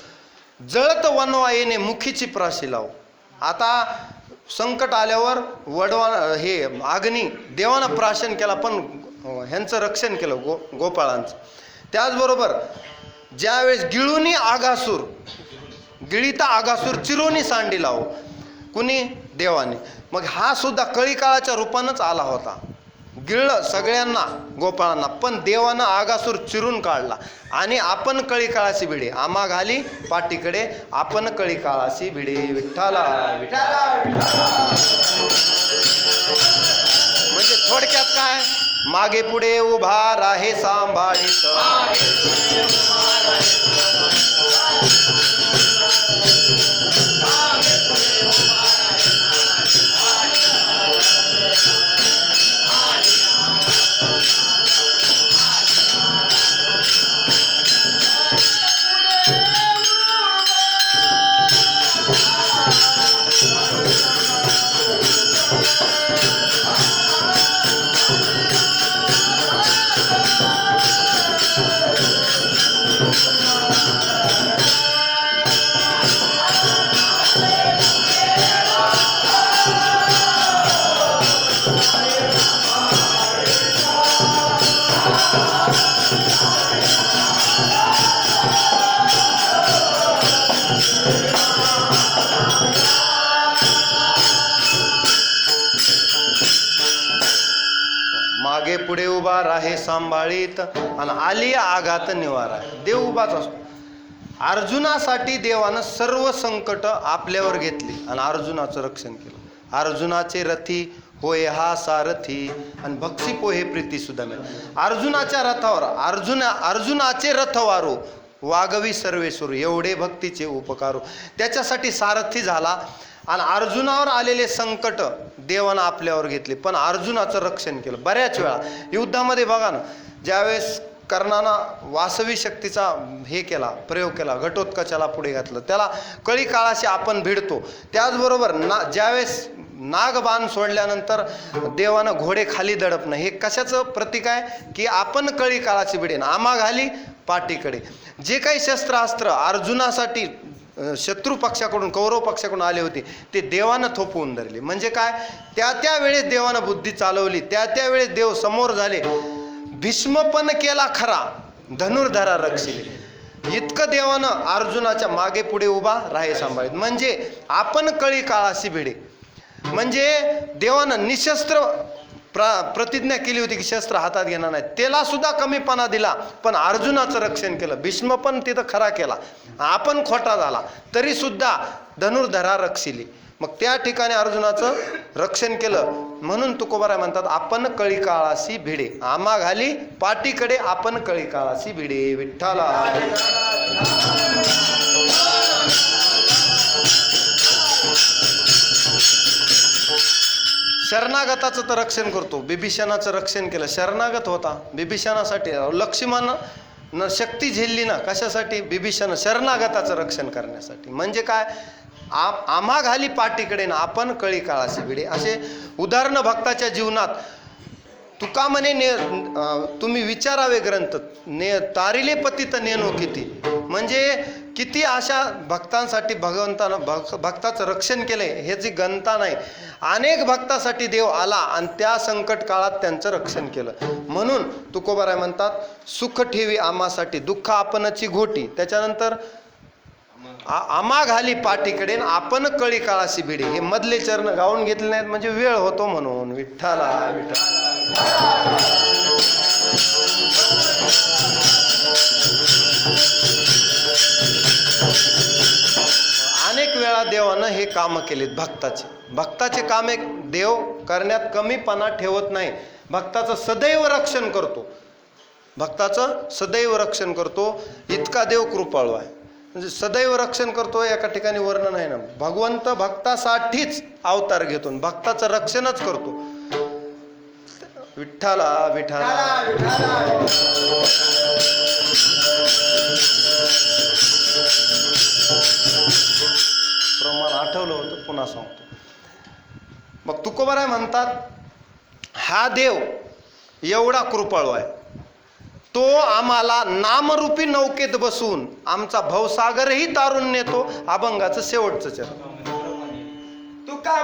जळत वनवा येणे मुखीची प्राशी लाव. आता संकट आल्यावर हे अग्नी देवानं प्राशन केला पण ह्यांचं रक्षण केलं, गोपाळांचं. त्याचबरोबर ज्यावेळेस गिळूनी आगासूर, गिळीता आगासूर चिरोनी सांडी लाव, कुणी? देवाने. मग हा सुद्धा कळी काळाच्या रूपानंच आला होता. गिळलं सगळ्यांना, गोपाळांना, पण देवानं आगासूर चिरून काढला आणि आपण कळी काळाशी भिडे. आम्हा घाली पाठीकडे आपण कळी काळाशी भिडे. विठ्ठला. म्हणजे थोडक्यात काय, मागे पुढे उभा राहे सांभाळीत, मागे पुढे उभा राहे सांभाळीत आणि आली आघात निवारा. देव उभाच असतो. अर्जुनासाठी देवानं सर्व संकट आपल्यावर घेतली आणि अर्जुनाचं रक्षण केलं. अर्जुनाचे रथी होय हा सारथी आणि बक्षी पोहे प्रीती सुद्धा मिळेल. अर्जुनाच्या रथावर अर्जुनाचे रथवारू वागवी सर्वेश्वर, एवढे भक्तीचे उपकारू. त्याच्यासाठी सारथी झाला आणि अर्जुनावर आलेले संकट देवानं आपल्यावर घेतले पण अर्जुनाचं रक्षण केलं. बऱ्याच वेळा युद्धामध्ये बघा ना, ज्यावेळेस कर्णानं वासवी शक्तीचा हे केला, प्रयोग केला, घटोत्कचाला पुढे घातलं, त्याला कळी काळाशी आपण भिडतो. त्याचबरोबर ज्यावेळेस नागबाण सोडल्यानंतर देवानं घोडे खाली दडपणं हे कशाचं प्रतीक आहे की आपण कळी काळाची भिडेन, आम्हा घाली पाठीकडे. जे काही शस्त्रास्त्र अर्जुनासाठी शत्रू पक्षाकडून कौरव पक्षाकडून आले होते ते देवानं थोपवून धरले. म्हणजे काय, त्या वेळेस देवानं बुद्धी चालवली, त्या वेळेस देव समोर झाले. भीष्म पण केला खरा, धनुर्धरा रक्षिले. इतकं देवानं अर्जुनाच्या मागे पुढे उभा राहे सांभाळीत. म्हणजे आपण कळी काळाशी भिडे. म्हणजे देवानं निशस्त्र प्रतिज्ञा केली होती की शस्त्र हातात घेणार नाही, त्याला सुद्धा कमीपणा दिला, पण अर्जुनाचं रक्षण केलं. भीष्म पण तिथं खरा केला, आपण खोटा झाला, तरी सुद्धा धनुर्धरा रक्षिली. मग त्या ठिकाणी अर्जुनाचं रक्षण केलं. म्हणून तुकोबाराय म्हणतात आपण कळी काळाशी भिडे, आम्हा घाली पाठीकडे आपण कळी काळाशी भिडे. विठ्ठला शरणागताचं तर रक्षण करतो. बिभीषणाचं रक्षण केलं, शरणागत होता बिभीषणासाठी. लक्ष्मण शक्ती झेलली ना, कशासाठी? बिभीषण शरणागताचं रक्षण करण्यासाठी. म्हणजे काय, आम्हा घाली पाठीकडे ना आपण कळी काळाशी भिडे. असे उदाहरणं भक्ताच्या जीवनात. तुका म्हणे तुम्ही विचारावे ग्रंथ, तारिले पतित नेनो किती. म्हणजे किती अशा भक्तांसाठी भगवंतानं भक्ताचं रक्षण केलंय ह्याची गणता नाही. अनेक भक्तासाठी देव आला आणि त्या संकट काळात त्यांचं रक्षण केलं. म्हणून तुकोबाराय म्हणतात सुख ठेवी आम्हासाठी, दुःख आपणची घोटी. त्याच्यानंतर आम्हा घाली पाठीकडे आपण कळी काळाशी भिडे. हे मधले चरण गाऊन घेतले नाहीत म्हणजे वेळ होतो म्हणून. विठ्ठला अनेक वेळा देवानं हे काम केलेत भक्ताचे काम एक देव करण्यात कमीपणा ठेवत नाही. भक्ताचं सदैव रक्षण करतो, भक्ताचं सदैव रक्षण करतो. इतका देव कृपाळू आहे. म्हणजे सदैव रक्षण करतो एका ठिकाणी वर्णन आहे ना. भगवंत भक्तासाठीच अवतार घेतो, भक्ताचं रक्षणच करतो. विठ्ठला विठ्ठला प्रमाण आठवलं होतं, पुन्हा सांगतो. मग तुकोबाराय म्हणतात हा देव एवढा कृपाळू आहे, तो आम्हाला नामरूपी नौकेत बसून आमचा भवसागरही तारून नेतो. अभंगाचं शेवटचं चरण. तुका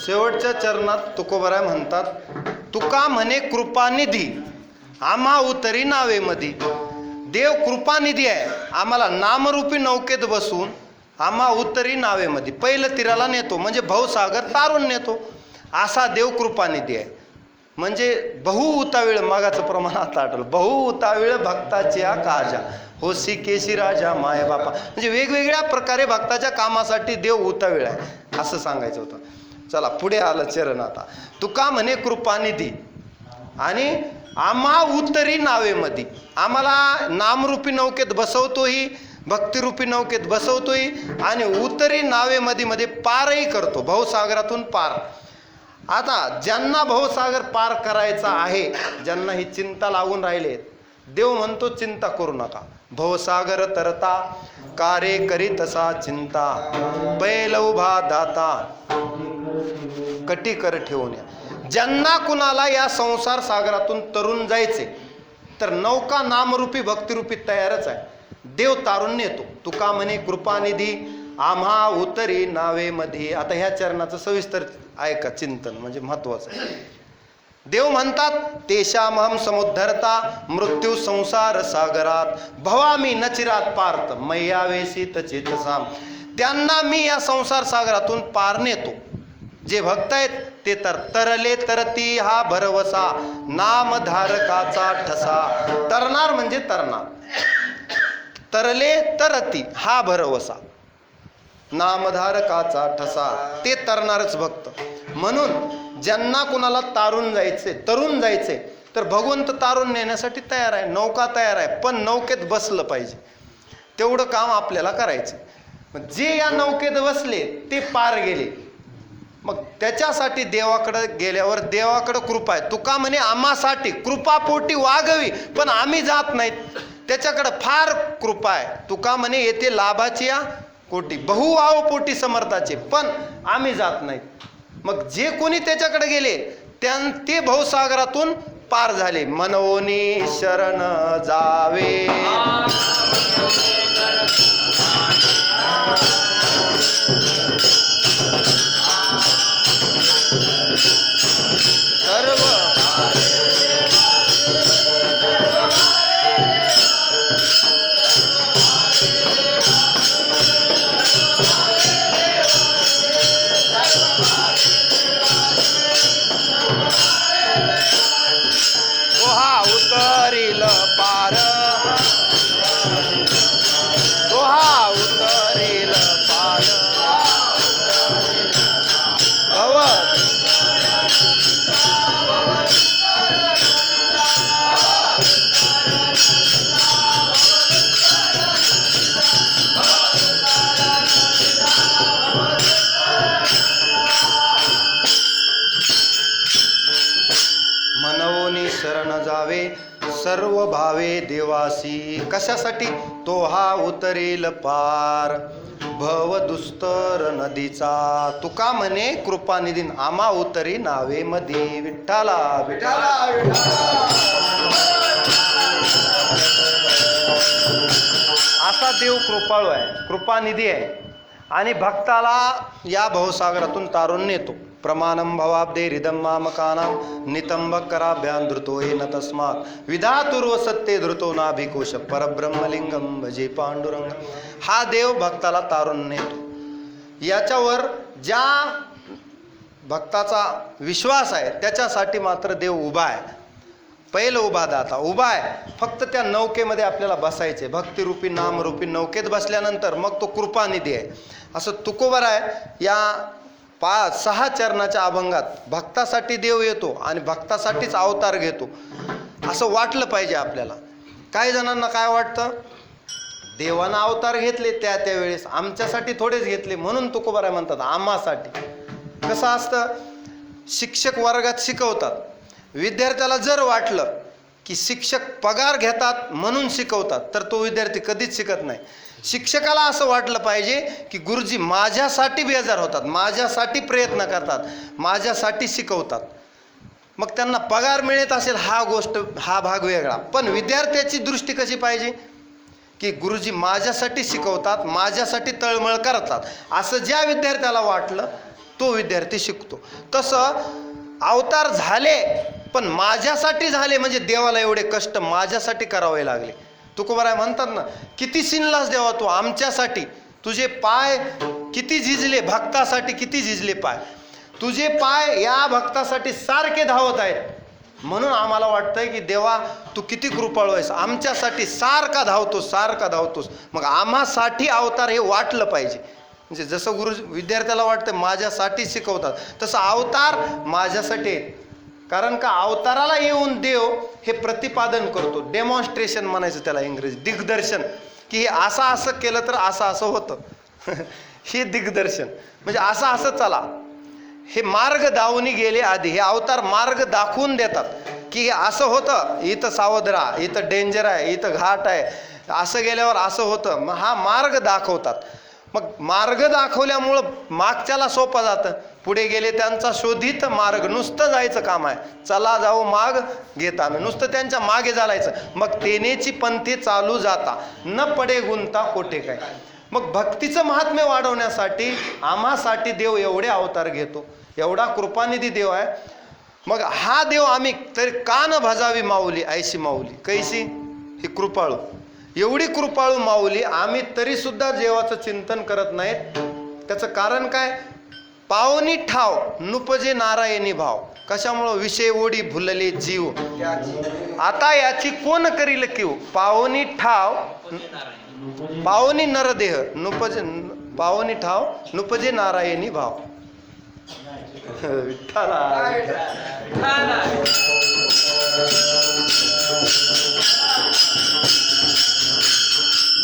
शेवटच्या चरणात तुकोबराय म्हणतात, तुका म्हणे कृपानिधी आम्हा उतरी नावेमधी. देव कृपानिधी आहे, आम्हाला नामरूपी नौकेत बसून आम्हा उतरी नावेमध्ये पहिलं तीराला नेतो, म्हणजे भवसागर तारून नेतो. असा देव कृपानिधी आहे. म्हणजे बहु उतावीळ, मागाचं प्रमाण आता आठवलं, बहु उतावीळ भक्ताची काजा होसी केशी राजा माय बापा. म्हणजे वेगवेगळ्या प्रकारे भक्ताच्या कामासाठी देव उतावीळ आहे असं सांगायचं होतं. चला पुढे आलं चरण. आता तुका म्हणे कृपानिधी आणि आम्हा उतरी नावेमध्ये, आम्हाला नामरूपी नौकेत बसवतोही, भक्तिरूपी नौकेत बसवतोही आणि उतरी नावेमध्ये मध्ये पारही करतो, भवसागरातून पार. आता ज्यांना भवसागर पार करायचा आहे, ज्यांना ही चिंता लागून राहिले, देव म्हणतो चिंता करू नका. भवसागर तरता कारे करीतसा चिंता, बैल उभा दाता कटी कर ठेवून या. ज्यांना कुणाला या संसार सागरातून तरून जायचे, तर नौका नामरूपी भक्तिरूपी तयारच आहे. देव तारून नेतो. तुका म्हणे कृपानिधी आम्हा उतरी नावेमध्ये. आता ह्या चरणाचं सविस्तर ऐका चिंतन, म्हणजे महत्वाचं आहे. देव म्हणतात, तेषामहम समुद्धरता मृत्यू संसार सागरात भवामी नचिरात पार्थ मय्यावेशित चेतसाम. त्यांना मी या संसार सागरातून पार नेतो. जे भक्त आहेत ते तर तरले तरती हा भरवसा नामधारकाचा ठसा. तरणार म्हणजे तरणार, तरले तरती हा भरवसा नामधारकाचा ठसा, ते तरणारच भक्त. म्हणून ज्यांना कुणाला तरून जायचे तर भगवंत तारून नेण्यासाठी तयार आहे, नौका तयार आहे, पण नौकेत बसलं पाहिजे. तेवढं काम आपल्याला करायचं. जे या नौकेत बसले ते पार गेले, मग त्याच्यासाठी देवाकडे गेल्यावर देवाकडे कृपा आहे. तुका म्हणे आम्हासाठी कृपापोटी वागवी, पण आम्ही जात नाहीत. त्याच्याकडे फार कृपा आहे. तुका म्हणे येथे लाभाची या कोटी बहुवाव पोटी समर्थाचे, पण आम्ही जात नाहीत. मग जे कोणी त्याच्याकडे गेले ते भवसागरातून पार झाले. मनोनी शरण जावे सर्व उतरील पार, दोहा उतरील पार भवत मनवोनी शरण जावे सर्व भावे देवासी. कशासाठी? तो हा उतरेल पार भव दुस्तर नदीचा. तुका म्हणे कृपानिधी आम्हा उतरी नावे मध्ये. विठ्ठला विठ्ठला असा देव कृपाळू आहे, कृपानिधी आहे आणि भक्ताला या भवसागरातून तारून नेतो. प्रमाणम भवाब्दे हृदम मामकानाम नितंबकराभ्यान धृतो येन तस्मात् विधातुर्व सत्ते धृतो नाभिकोश परब्रह्मलिंगम भजे पांडुरंग. हा देव भक्ताला तारून नेतो. याच्यावर ज्या भक्ताचा विश्वास आहे त्याच्यासाठी मात्र देव उभा आहे. पहिलं उभा दाता उभा आहे. फक्त त्या नौकेमध्ये आपल्याला बसायचे. भक्तिरूपी नामरूपी नौकेत बसल्यानंतर मग तो कृपानिधी आहे. असं तुकोबराय या 6 चरणाच्या अभंगात भक्तासाठी देव येतो आणि भक्तासाठीच अवतार घेतो असं वाटलं पाहिजे आपल्याला. काही जणांना काय वाटतं, देवानं अवतार घेतले त्यावेळेस, आमच्यासाठी थोडेच घेतले म्हणून तुकोबराय म्हणतात आम्हासाठी. कसं असतं, शिक्षक वर्गात शिकवतात, विद्यार्थ्याला जर वाटलं की शिक्षक पगार घेतात म्हणून शिकवतात तर तो विद्यार्थी कधीच शिकत नाही. शिक्षकाला असं वाटलं पाहिजे की गुरुजी माझ्यासाठी बेजार होतात, माझ्यासाठी प्रयत्न करतात, माझ्यासाठी शिकवतात. मग त्यांना पगार मिळत असेल हा भाग वेगळा, पण विद्यार्थ्याची दृष्टी कशी पाहिजे की गुरुजी माझ्यासाठी शिकवतात, माझ्यासाठी तळमळ करतात. असं ज्या विद्यार्थ्याला वाटलं तो विद्यार्थी शिकतो. तसं अवतार झाले पण माझ्यासाठी झाले, म्हणजे देवाला एवढे कष्ट माझ्यासाठी करावे लागले. तुकोबाराय म्हणतात ना, किती सिनलास देवा तू आमच्यासाठी, तुझे पाय किती झिजले, भक्तासाठी किती झिजले पाय, तुझे पाय या भक्तासाठी सारखे धावत आहेत. म्हणून आम्हाला वाटतंय की देवा तू किती कृपाळू आहेस, आमच्यासाठी सारखा धावतोस सारखा धावतोस. मग आम्हासाठी अवतार हे वाटलं पाहिजे. म्हणजे जसं गुरु विद्यार्थ्याला वाटतं माझ्यासाठी शिकवतात, तसं अवतार माझ्यासाठी आहे. कारण का अवताराला येऊन देव हे प्रतिपादन करतो, डेमॉन्स्ट्रेशन म्हणायचं त्याला इंग्रजी, दिग्दर्शन, की हे असं असं केलं तर असं असं होतं हे दिग्दर्शन, म्हणजे असं असं चला. हे मार्ग दावून गेले आधी, हे अवतार मार्ग दाखवून देतात की हे असं होतं, इथं सावध राहा, इथं डेंजर आहे, इथं घाट आहे, असं गेल्यावर असं होतं. मग हा मार्ग दाखवतात. मग मार्ग दाखवल्यामुळं मागच्याला सोपं जातं. पुढे गेले त्यांचा शोधित मार्ग, नुसतं जायचं काम आहे, चला जाऊ माग घेता आम्ही, नुसतं त्यांच्या मागे चालायचं. मग तेनेची पंथी चालू जाता, न पडे गुंता कोठे काय. मग भक्तीचं महात्म्य वाढवण्यासाठी आम्हासाठी देव एवढे अवतार घेतो, एवढा कृपानिधी देव आहे. मग हा देव आम्ही तरी का न भजावी माऊली ऐशी माऊली कैसी, ही कृपाळू, एवढी कृपाळू माऊली आम्ही तरी सुद्धा देवाचं चिंतन करत नाहीत. त्याचं कारण काय, पावनी ठाव नुपजे नारायणी भाव. कशामुळं, विषय ओढी भुलले जीव, आता याची कोण करील कीव. पावनी ठाव पावनी नरदेह नुपजे, पावनी ठाव नुपजे नारायणी भाव. विठ्ठला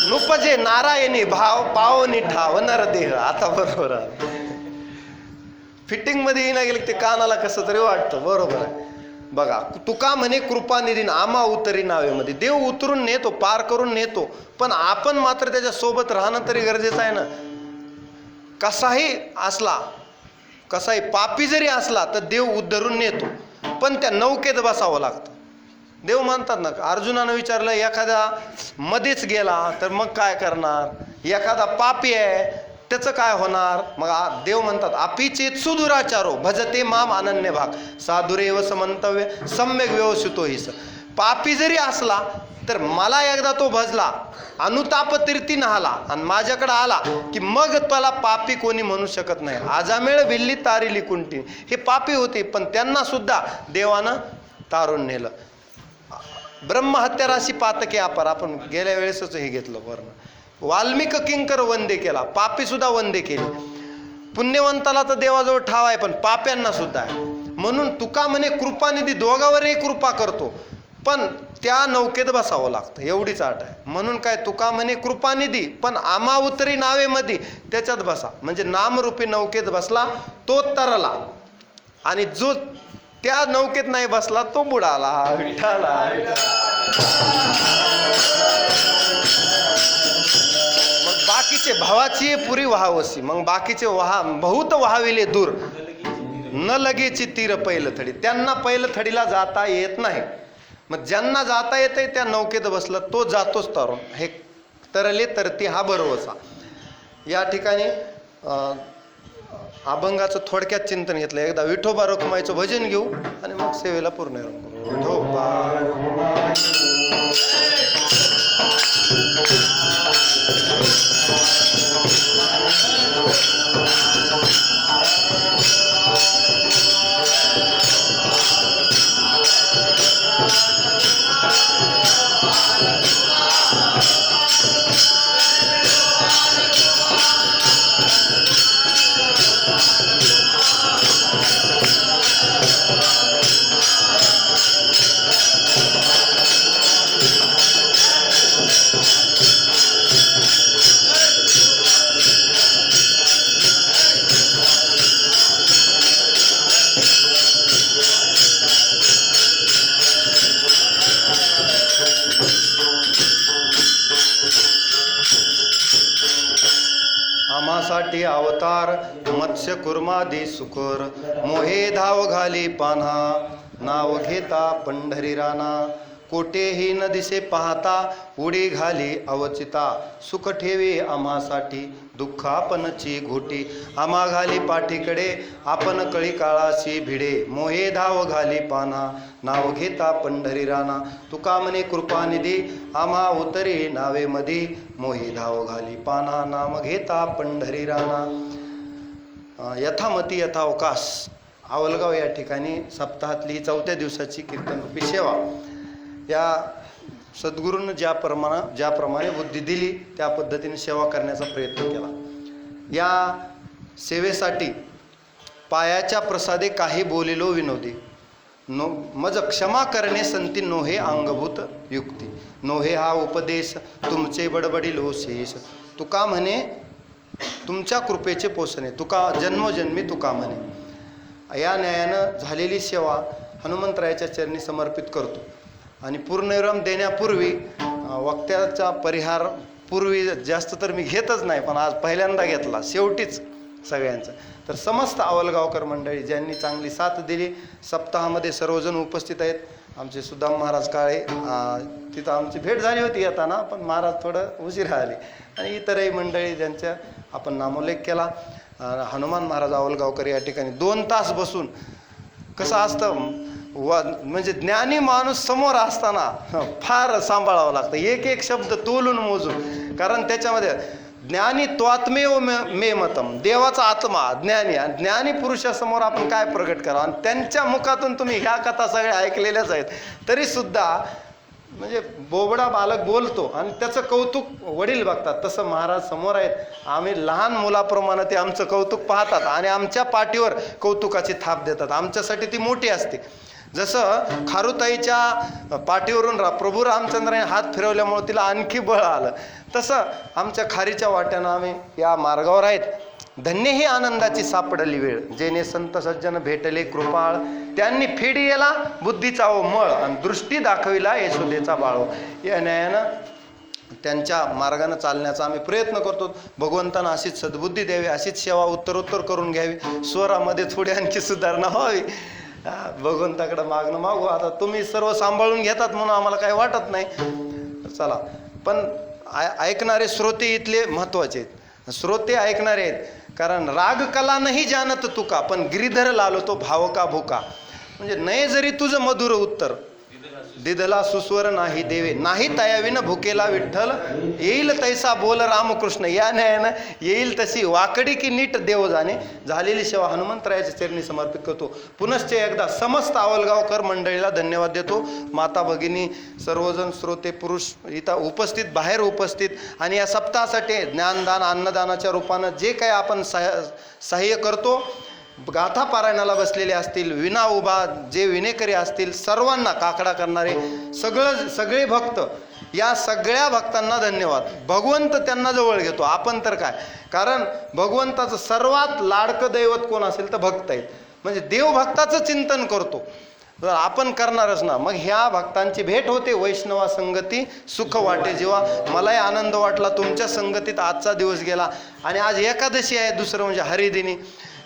नुपजे नारायणी भाव, पावनी ठाव नरदेह. आता बरोबर आहे, फिटिंग मध्ये येईना गेलं ते कानाला कसं तरी वाटतं. बरोबर आहे. बघा, तुका म्हणे कृपानिधी आम्हा उतरी नावेमध्ये, देव उतरून नेतो, पार करून नेतो, पण आपण मात्र त्याच्या सोबत राहणं तरी गरजेचं आहे ना. कसाही असला, कसाही पापी जरी असला तर देव उद्धरून नेतो, पण त्या नौकेत बसावं लागतं. देव म्हणतात ना, अर्जुनानं विचारलं एखादा मध्येच गेला तर मग काय करणार, एखादा पापी आहे त्याचं काय होणार. मग देव म्हणतात, अपीचेत सुदुराचारो भजते माम अनन्य भाग, साधुरेव समंतव्य सम्यक व्यवस्थितो हिस. पापी जरी असला तर मला एकदा तो भजला, अनुताप तीर्थी नहाला आणि माझ्याकडे आला की मग त्याला पापी कोणी म्हणू शकत नाही. आजामेळ भिल्ली तारिली कुंटी, हे पापी होते पण त्यांना सुद्धा देवानं तारून नेलं. ब्रह्महत्या राशी पातके अपार, आपण गेल्या वेळेसच हे घेतलं वर्ण. वाल्मिक किंकर वंदे केला, पापी सुद्धा वंदे केली. पुण्यवंताला तर देवाजवळ ठाव आहे पण पाप्यांना सुद्धा आहे. म्हणून तुका म्हणे कृपानिधी दोघावरही कृपा करतो, पण त्या नौकेत बसावं लागतं, एवढीच आट आहे. म्हणून काय, तुका म्हणे कृपानिधी पण आम्हा उतरी नावेमध्ये, त्याच्यात बसा. म्हणजे नामरूपी नौकेत बसला तो तरला, आणि जो त्या नौकेत नाही बसला तो बुडाला. विठ्ठला मग बाकीचे भावाची पुरी वाहावसी, मग बाकीचे बहुत वाहाविले दूर, न लगेची तीर पहिलं थडी, त्यांना पहिलं थडीला जाता येत नाही. मग ज्यांना जाता येते त्या नौकेत बसलं तो जातोच तरुण. हे तरले तरती हा भरवसा. या ठिकाणी अभंगाचं थोडक्यात चिंतन घेतलं. एकदा विठोबा रखुमाईचं भजन घेऊ आणि मग सेवेला पूर्ण करू. विठोबा आम्हासाठी अवतार मत्स्य कुर्मादी सुकर, मोहे धाव घाली पान्हा, नाव घेता पंढरी राणा. कोठेही न दिसे पाहता उडी घाली अवचिता सुख ठेवे आम्हासाठी दुःख आपणची घोटी आम्हा घाली पाठीकडे आपण कळी काळाशी भिडे मोहे धाव घाली पाना नाव घेता पंढरी राणा तुका म्हणे कृपानिधी आम्हा उतरे नावे मधी मोहे धाव घाली पाना नाम घेता पंढरी राणा. यथामती यथावकाश आवलगाव या ठिकाणी सप्ताहातली ही 4थ्या दिवसाची कीर्तनरूपी सेवा. या सद्गुरूंनं ज्याप्रमाणे बुद्धी दिली त्या पद्धतीने सेवा करण्याचा प्रयत्न केला. या सेवेसाठी पायाच्या प्रसादे काही बोलिलो विनोदी मज क्षमा करणे संती नोहे अंगभूत युक्ती नोहे हा उपदेश तुमचे बडबडिलो शेष तुका म्हणे तुमच्या कृपेचे पोषणे तुका जन्मोजन्मी तुका म्हणे. या न्यायानं झालेली सेवा हनुमंतरायाच्या चरणी समर्पित करतो आणि पूर्णविराम देण्यापूर्वी वक्त्याचा परिहार पूर्वी जास्त तर मी घेतच नाही पण आज पहिल्यांदा घेतला शेवटीच सगळ्यांचं. तर समस्त आवलगावकर मंडळी ज्यांनी चांगली साथ दिली सप्ताहामध्ये सर्वजण उपस्थित आहेत. आमचे सुदाम महाराज काळे तिथं आमची भेट झाली होती येताना पण महाराज थोडं उशिरा आले आणि इतरही मंडळी ज्यांच्या आपण नामोल्लेख केला. हनुमान महाराज आवलगावकर या ठिकाणी 2 तास बसून कसं असतं म्हणजे ज्ञानी माणूस समोर असताना फार सांभाळावं लागतं एक एक शब्द तोलून मोजून कारण त्याच्यामध्ये ज्ञानी त्वात्मेव मे मतम देवाचा आत्मा ज्ञानी आणि ज्ञानी पुरुषासमोर आपण काय प्रगट करावं आणि त्यांच्या मुखातून तुम्ही ह्या कथा सगळ्या ऐकलेल्याच आहेत तरीसुद्धा म्हणजे बोबडा बालक बोलतो आणि त्याचं कौतुक वडील बघतात तसं महाराज समोर आहेत. आम्ही लहान मुलाप्रमाणे ते आमचं कौतुक पाहतात आणि आमच्या पाठीवर कौतुकाची थाप देतात. आमच्यासाठी ती मोठी असते. जसं खारुताईच्या पाठीवरून प्रभू रामचंद्राने हात फिरवल्यामुळे तिला आणखी बळ आलं तसं आमच्या खारीच्या वाट्यानं आम्ही या मार्गावर आहेत. धन्य ही आनंदाची सापडली वेळ जेणे संत सज्जन भेटले कृपाळ त्यांनी फेडिला बुद्धीचा मळ आणि दृष्टी दाखविला यशोदेचा बाळो. या न्यायानं त्यांच्या मार्गाने चालण्याचा आम्ही प्रयत्न करतो. भगवंतांना अशीच सद्बुद्धी द्यावी अशीच सेवा उत्तरोत्तर करून घ्यावी. स्वरामध्ये थोडी आणखी सुधारणा व्हावी. भगवंताकडे मागणं मागू. आता तुम्ही सर्व सांभाळून घेतात म्हणून आम्हाला काही वाटत नाही. चला पण ऐकणारे श्रोते इथले महत्त्वाचे आहेत. श्रोते ऐकणारे आहेत कारण राग कला नाही जानत तुका पण गिरीधर लालो तो भाव का भुका म्हणजे नये जरी तुझं मधुर उत्तर दिदला सुस्वर नाही देवे नाही तयाविन भुकेला विठ्ठल येईल तैसा बोल रामकृष्ण. या न्यायानं येईल तशी वाकडी की नीट देव जाणे. झालेली सेवा हनुमंतरायाच्या चरणी समर्पित करतो. पुनश्च एकदा समस्त आवलगावकर मंडळीला धन्यवाद देतो. माता भगिनी सर्वजण श्रोते पुरुष इथं उपस्थित बाहेर उपस्थित आणि या सप्ताहासाठी ज्ञानदान अन्नदानाच्या रूपानं जे काही आपण सहाय्य करतो गाथा पारायणाला बसलेले असतील विना उभा जे विनेकरी असतील सर्वांना काकडा करणारे सगळे भक्त या सगळ्या भक्तांना धन्यवाद. भगवंत त्यांना जवळ घेतो आपण तर काय कारण भगवंताचं सर्वात लाडकं दैवत कोण असेल तर भक्त आहेत म्हणजे देवभक्ताचं चिंतन करतो आपण करणारच ना. मग ह्या भक्तांची भेट होते. वैष्णवा संगती सुख वाटे जेव्हा मलाही आनंद वाटला तुमच्या संगतीत आजचा दिवस गेला आणि आज एकादशी आहे. दुसरं म्हणजे हरिदिनी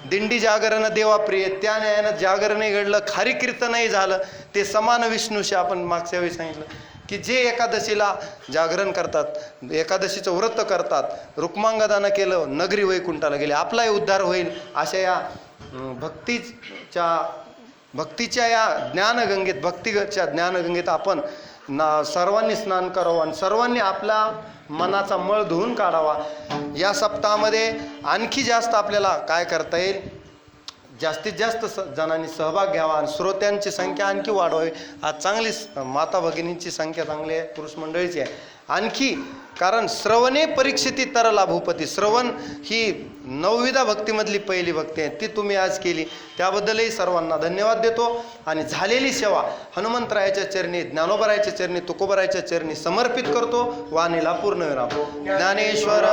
दिंडी जागरण देवाप्रिय त्या न्यायानं जागरणही घडलं खारी कीर्तनही झालं. ते समान विष्णूशी आपण मागच्या वेळी सांगितलं की जे एकादशीला जागरण करतात एकादशीचं व्रत करतात रुक्मांगदानं केलं नगरी वैकुंठाला गेले आपलाही उद्धार होईल. अशा या भक्तीच्या या ज्ञानगंगेत भक्तीच्या ज्ञानगंगेत आपण सर्वांनी स्नान करावं आणि सर्वांनी आपला मनाचा मळ धुवून काढावा. या सप्ताहामध्ये आणखी जास्त आपल्याला काय करता येईल जास्तीत जास्त जणांनी सहभाग घ्यावा आणि श्रोत्यांची संख्या आणखी वाढवावी. आज चांगली माता भगिनींची संख्या चांगली आहे पुरुष मंडळीची आहे आणखी कारण श्रवणे परीक्षिती तरला भूपती. श्रवण ही 9विधा भक्तीमधली पहिली भक्ती आहे ती तुम्ही आज केली त्याबद्दलही सर्वांना धन्यवाद देतो. आणि झालेली सेवा हनुमंतरायाच्या चरणी ज्ञानोबरायाच्या चरणी तुकोबरायाच्या चरणी समर्पित करतो. वाणीला पूर्णविराम. ज्ञानेश्वर